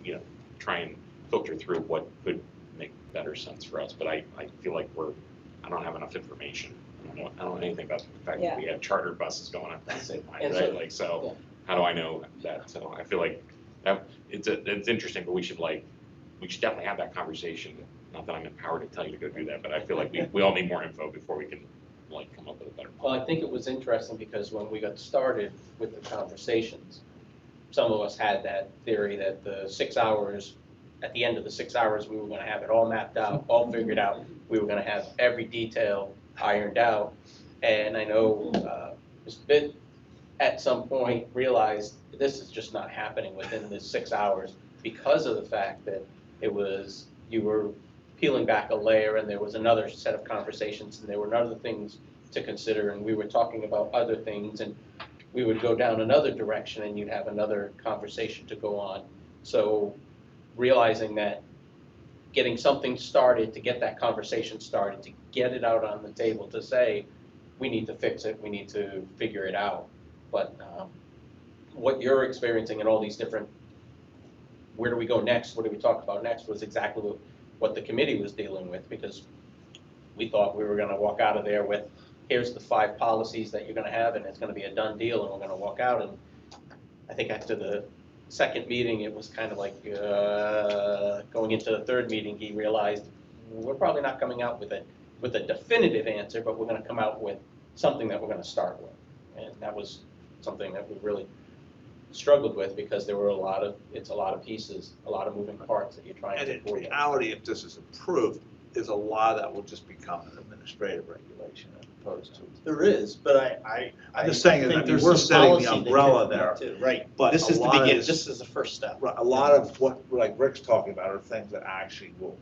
you know, try and filter through what could make better sense for us. But I feel like I don't have enough information. I don't know anything about the fact that we have charter buses going up that same line, right? Like, so how do I know that? So I feel like it's interesting, but we should definitely have that conversation. Not that I'm empowered to tell you to go do that, but I feel like we all need more info before we can like come up with a better Well, I think it was interesting because when we got started with the conversations, some of us had that theory that the 6 hours, at the end of the 6 hours, we were gonna have it all mapped out, all figured out. We were gonna have every detail ironed out. And I know Mr. Bitt at some point realized this is just not happening within the 6 hours because of the fact that you were peeling back a layer and there was another set of conversations and there were other things to consider and we were talking about other things and we would go down another direction and you'd have another conversation to go on. So realizing that getting something started, to get that conversation started, to get it out on the table, to say, we need to fix it, we need to figure it out. But what you're experiencing in all these different, where do we go next, what do we talk about next, was exactly what the committee was dealing with, because we thought we were gonna walk out of there with, here's the 5 policies that you're gonna have, and it's gonna be a done deal, and we're gonna walk out. And I think after the second meeting, it was kind of like, going into the third meeting, he realized, we're probably not coming out with a definitive answer, but we're gonna come out with something that we're gonna start with. And that was something that we really struggled with, because there were a lot of pieces, a lot of moving parts that you're trying And to in coordinate. reality, if this is approved, there's a law that will just become an administrative regulation as opposed to. There is, but I'm just saying, I think mean, there's we're some setting policy the that umbrella can come there. up too. Right, But this a is the lot of beginning, this- this is the first step. Right, a lot of what, like Rick's talking about, are things that actually will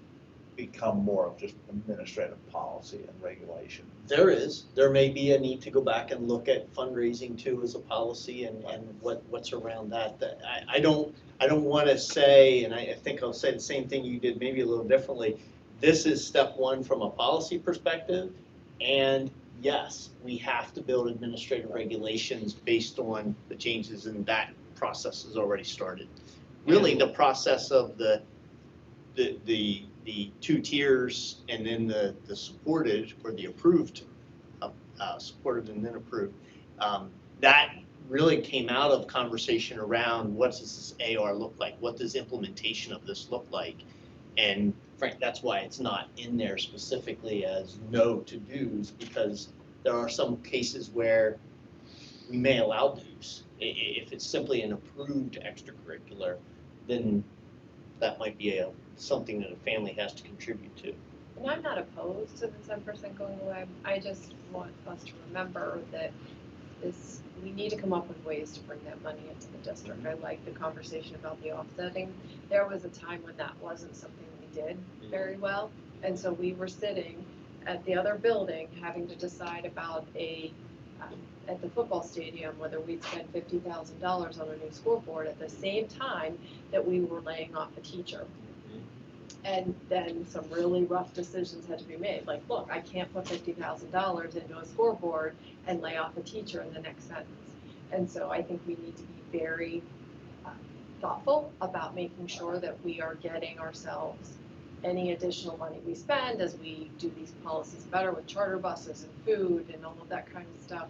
become more of just administrative policy and regulation. There may be a need to go back and look at fundraising too as a policy and what's around that. I don't want to say, and I think I'll say the same thing you did, maybe a little differently. This is step one from a policy perspective, and yes, we have to build administrative regulations based on the changes, and that process has already started. Really, the process of the 2 tiers and then the supported or the approved, supported and then approved, that really came out of conversation around what does this AR look like? What does implementation of this look like? And Frank, that's why it's not in there specifically as no to dues, because there are some cases where we may allow dues. If it's simply an approved extracurricular, then that might be something that a family has to contribute to. And I'm not opposed to the 10% going away. I just want us to remember that we need to come up with ways to bring that money into the district. I like the conversation about the offsetting. There was a time when that wasn't something we did very well. And so we were sitting at the other building having to decide about at the football stadium, whether we'd spend $50,000 on a new scoreboard at the same time that we were laying off a teacher. And then some really rough decisions had to be made. Like, look, I can't put $50,000 into a scoreboard and lay off a teacher in the next sentence. And so I think we need to be very thoughtful about making sure that we are getting ourselves any additional money we spend as we do these policies better with charter buses and food and all of that kind of stuff,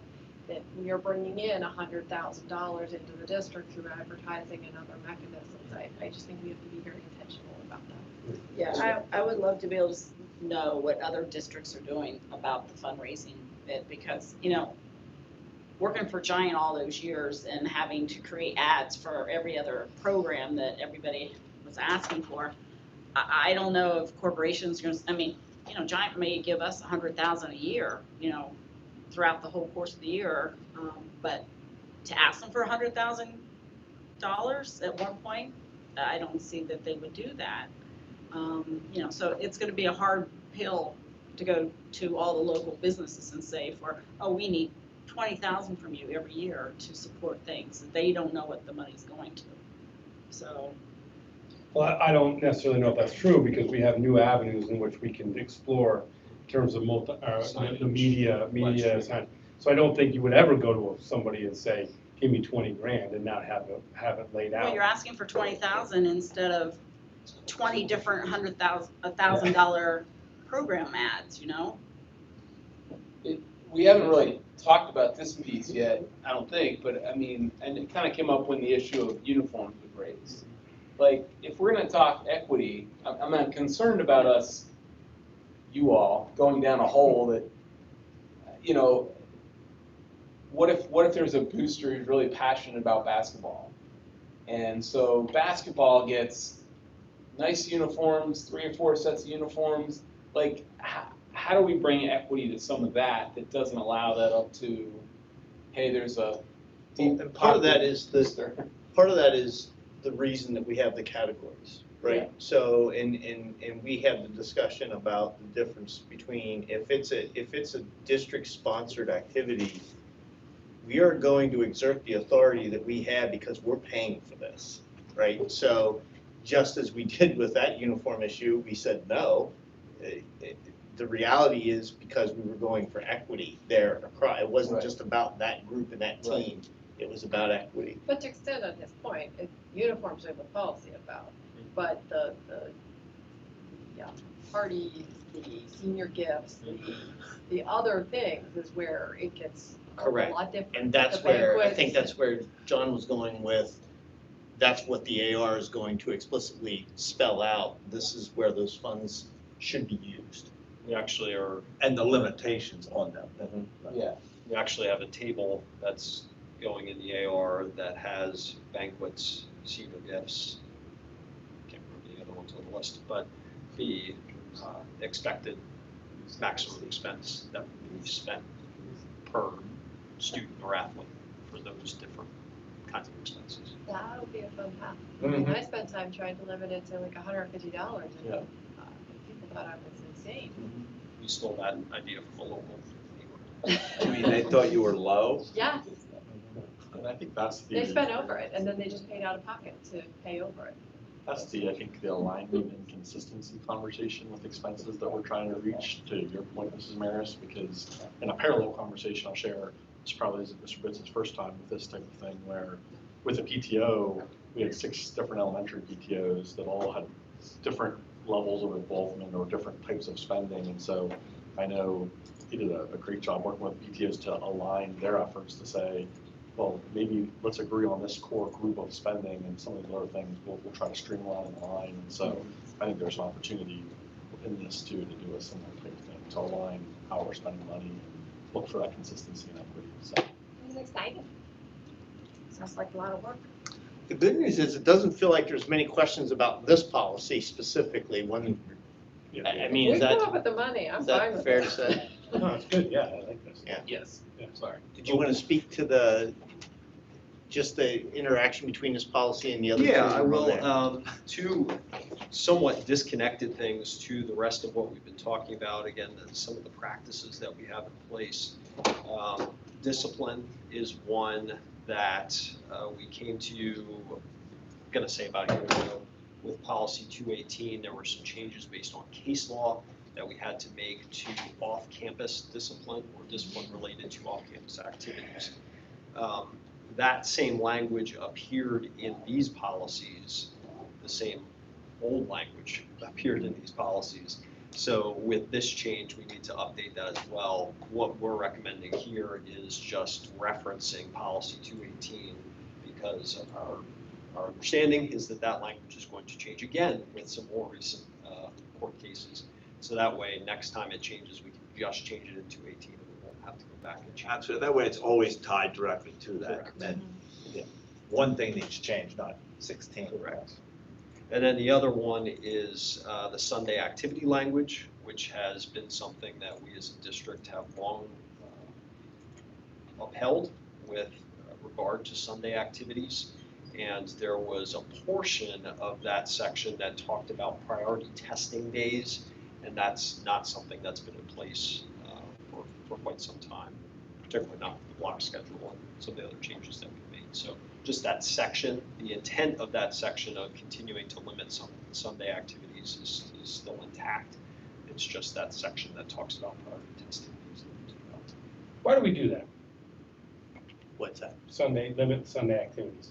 that we are bringing in $100,000 into the district through advertising and other mechanisms. I just think we have to be very intentional about that. Yeah, I would love to be able to know what other districts are doing about the fundraising bit, because, working for Giant all those years and having to create ads for every other program that everybody was asking for, I don't know if corporations are gonna, Giant may give us $100,000 a year, throughout the whole course of the year, but to ask them for $100,000 at one point, I don't see that they would do that. So it's going to be a hard pill to go to all the local businesses and say we need $20,000 from you every year to support things that they don't know what the money's going to. So. Well, I don't necessarily know if that's true, because we have new avenues in which we can explore in terms of the media sign. So I don't think you would ever go to somebody and say, give me 20 grand and not have it laid out. Well, you're asking for 20,000 instead of 20 different $1,000 program ads, We haven't really talked about this piece yet, I don't think, but and it kind of came up when the issue of uniforms was raised. Like, if we're gonna talk equity, I'm concerned about us, you all, going down a hole that, what if there's a booster who's really passionate about basketball? And so basketball gets nice uniforms, 3 or 4 sets of uniforms. Like, how do we bring equity to some of that doesn't allow that up to, hey, there's a deep. And part of that is the reason that we have the categories, right? Yeah. So, and we had the discussion about the difference between if it's a district-sponsored activity, we are going to exert the authority that we have because we're paying for this, right? So just as we did with that uniform issue, we said no. The reality is because we were going for equity there across, it wasn't Right. just about that group and that Right. team, it was about equity. But to extend on his point, uniforms are the policy about, but the parties, the senior gifts, the other things is where it gets a Correct. lot different. And that's The where, I banquets. think that's where John was going with, that's what the AR is going to explicitly spell out. This is where those funds should be used. We actually are, And the limitations on them. yeah, we actually have a table that's going in the AR that has banquets, senior gifts, can't remember the other ones on the list, but the expected maximum expense that would be spent per student or athlete for those different kinds of expenses. That would be a fun time. I mean, I spent time trying to limit it to like $150 and Yeah. People thought I was insane. We stole that idea from a local neighbor. I mean, they thought you were low? Yes, And I think that's the. they spent over it and then they just paid out of pocket to pay over it. That's I think, the alignment and consistency conversation with expenses that we're trying to reach, to your point, Mrs. Maris, because in a parallel conversation I'll share, this probably isn't Mr. Britz's first time with this type of thing, where with a PTO, we had 6 different elementary PTOs that all had different levels of involvement or different types of spending, and so I know he did a great job working with PTOs to align their efforts to say, well, maybe let's agree on this core group of spending, and some of the other things we'll try to streamline and align. And so I think there's an opportunity in this too to do a similar type of thing, to align how we're spending money, look for that consistency and equity. So It was exciting. Sounds like a lot of work. The good news is it doesn't feel like there's many questions about this policy specifically. When, I mean, We is come that, up with the money, I'm is fine that with fair it. to say? No, it's good, yeah, I like this. Yeah. Yes. Yeah, sorry. Did you want to speak to just the interaction between this policy and the other two? Yeah, I that were will. on there? Two somewhat disconnected things to the rest of what we've been talking about. Again, some of the practices that we have in place. Discipline is one that we came to you, I'm going to say about a year ago, with policy 218. There were some changes based on case law that we had to make to off-campus discipline or discipline related to off-campus activities. That same language appeared in these policies, the same old language appeared in these policies. So with this change, we need to update that as well. What we're recommending here is just referencing policy 218 because our understanding is that that language is going to change again with some more recent court cases. So that way, next time it changes, we can just change it in 218 and we won't have to go back and change it. Absolutely, that way it's always tied directly to that. Correct. And yeah, one thing needs changed, not 16. Correct. And then the other one is the Sunday activity language, which has been something that we as a district have long upheld with regard to Sunday activities. And there was a portion of that section that talked about priority testing days, and that's not something that's been in place for quite some time, particularly not the block schedule and some of the other changes that we made. So just that section, the intent of that section of continuing to limit some Sunday activities is still intact. It's just that section that talks about priority testing. Why do we do that? What's that? Limit Sunday activities.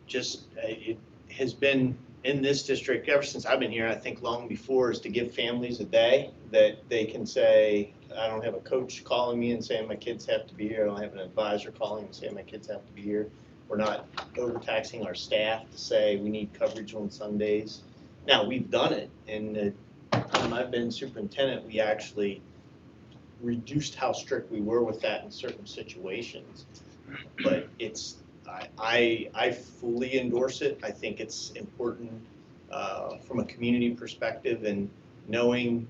Just, it has been in this district ever since I've been here, I think long before, is to give families a day that they can say, I don't have a coach calling me and saying my kids have to be here. I don't have an advisor calling and saying my kids have to be here. We're not overtaxing our staff to say we need coverage on Sundays. Now, we've done it, and the time I've been superintendent, we actually reduced how strict we were with that in certain situations. But it's, I fully endorse it. I think it's important from a community perspective, and knowing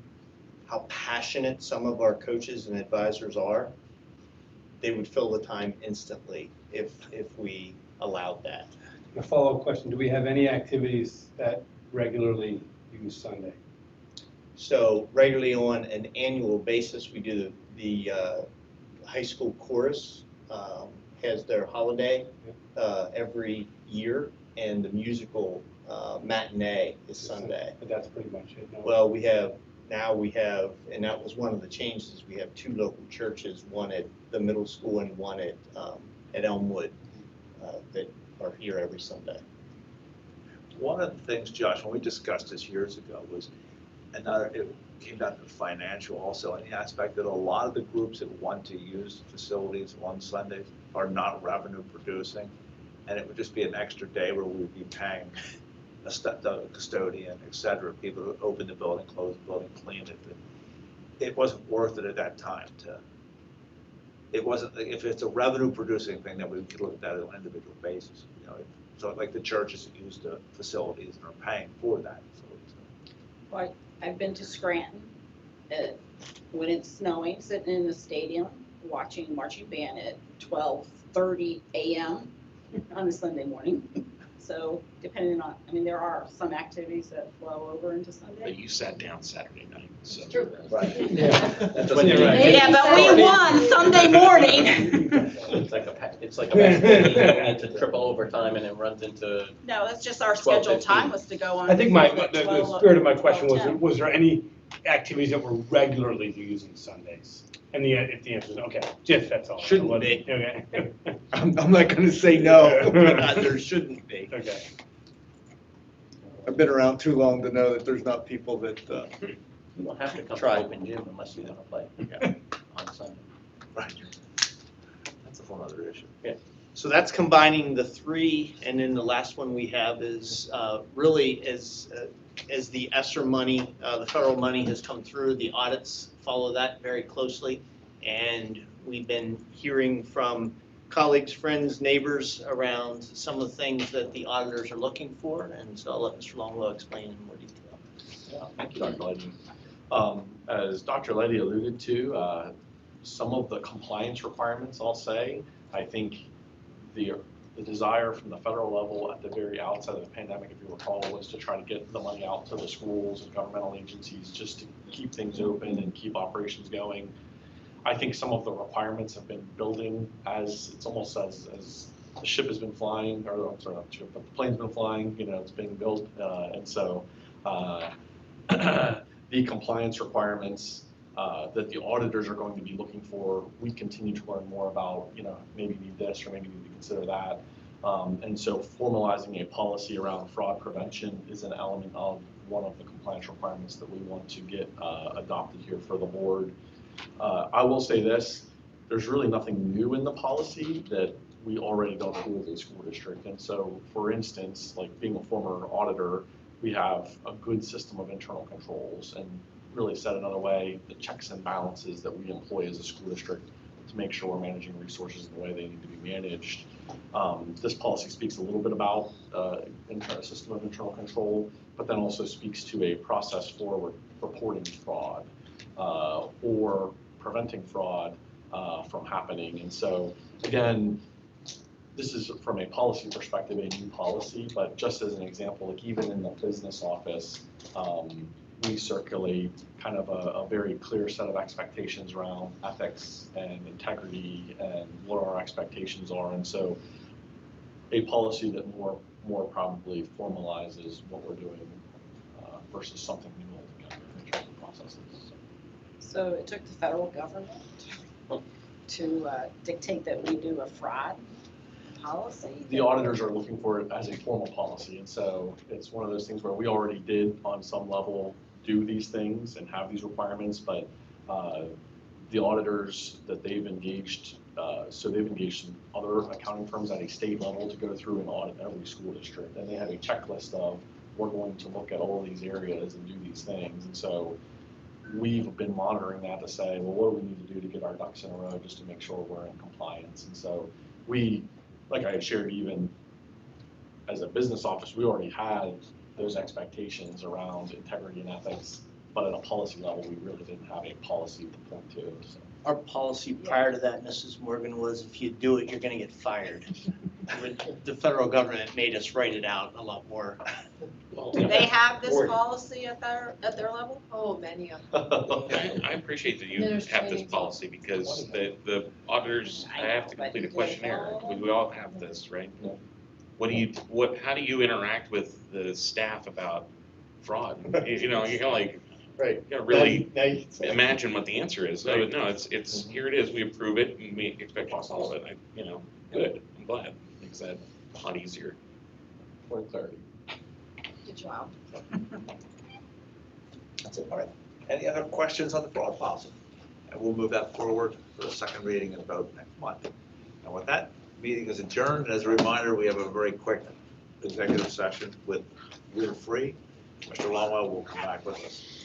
how passionate some of our coaches and advisors are, they would fill the time instantly if we allowed that. A follow-up question, do we have any activities that regularly use Sunday? So regularly on an annual basis, we do the high school chorus has their holiday every year, and the musical matinee is Sunday. But that's pretty much it. No? Well, we have, and that was one of the changes, we have 2 local churches, one at the middle school and one at Elmwood, that are here every Sunday. One of the things, Josh, when we discussed this years ago was, it came down to financial also, in the aspect that a lot of the groups that want to use facilities on Sundays are not revenue producing. And it would just be an extra day where we would be paying the custodian, et cetera, people who open the building, close the building, clean it. It wasn't worth it at that time it wasn't, if it's a revenue producing thing, then we could look at that on an individual basis, you know. So like the churches that use the facilities and are paying for that. Well, I've been to Scranton, when it's snowing, sitting in the stadium, watching marching band at 12:30 a.m. on a Sunday morning. So depending on, I mean, there are some activities that flow over into Sunday. But you sat down Saturday night, so. It's true. Right. That's when you're right. Yeah, but we won Sunday morning. It's like a basketball game, we need to triple overtime and it runs into. No, that's just our 12:15. scheduled time was to go on. I think the 12, spirit of my question 12:10. was there any activities that were regularly using Sundays? And if the answer is okay, just that's all. Shouldn't be. Okay. I'm not gonna say no. There shouldn't be. Okay. I've been around too long to know that there's not people that, You don't have to come to Try. open gym unless you want to play on Sunday. Right. That's a whole other issue. So that's combining the 3, and then the last one we have is really as the ESSER money, the federal money has come through, the audits follow that very closely. And we've been hearing from colleagues, friends, neighbors around some of the things that the auditors are looking for. And so I'll let Mr. Longwell explain in more detail. Yeah, thank you, Dr. Leddy. As Dr. Leddy alluded to, some of the compliance requirements, I'll say, I think the desire from the federal level at the very outset of the pandemic, if you recall, was to try to get the money out to the schools and governmental agencies just to keep things open and keep operations going. I think some of the requirements have been building as, it's almost as the ship has been flying, or I'm sorry, not the ship, but the plane's been flying, you know, it's being built. And so the compliance requirements that the auditors are going to be looking for, we continue to learn more about, you know, maybe need this or maybe need to consider that. And so formalizing a policy around fraud prevention is an element of one of the compliance requirements that we want to get adopted here for the board. I will say this, there's really nothing new in the policy that we already don't do as a school district. And so, for instance, like being a former auditor, we have a good system of internal controls, and really said another way, the checks and balances that we employ as a school district to make sure we're managing resources in the way they need to be managed. This policy speaks a little bit about a system of internal control, but then also speaks to a process for reporting fraud or preventing fraud from happening. And so, again, this is from a policy perspective, a new policy, but just as an example, like even in the business office, we circulate kind of a very clear set of expectations around ethics and integrity and what our expectations are. And so a policy that more probably formalizes what we're doing versus something new altogether in terms of processes. So it took the federal government to dictate that we do a fraud policy? The auditors are looking for it as a formal policy, and so it's one of those things where we already did on some level do these things and have these requirements, but the auditors that they've engaged, so they've engaged other accounting firms at a state level to go through and audit every school district, and they have a checklist of we're going to look at all these areas and do these things. And so we've been monitoring that to say, well, what do we need to do to get our ducks in a row just to make sure we're in compliance? And so we, like I had shared, even as a business office, we already had those expectations around integrity and ethics, but at a policy level, we really didn't have a policy to point to. So. Our policy prior to that, Mrs. Morgan, was if you do it, you're going to get fired. The federal government made us write it out a lot more Yeah. They have this Board. policy at their level? Oh, many of them. I appreciate that you have this Administrative. policy because the auditors have to complete a questionnaire. We all have this, right? How do you interact with the staff about fraud? You know, like, Right. you gotta really Now you can say- imagine what the answer is. No, it's, here it is, we approve it and we expect you to follow it. Good, I'm glad. Makes that a lot easier. For clarity. Good job. That's it, all right. Any other questions on the fraud policy? And we'll move that forward for the second reading and vote next month. And with that, meeting is adjourned. And as a reminder, we have a very quick executive session with, we're free. Mr. Longwell will come back with us.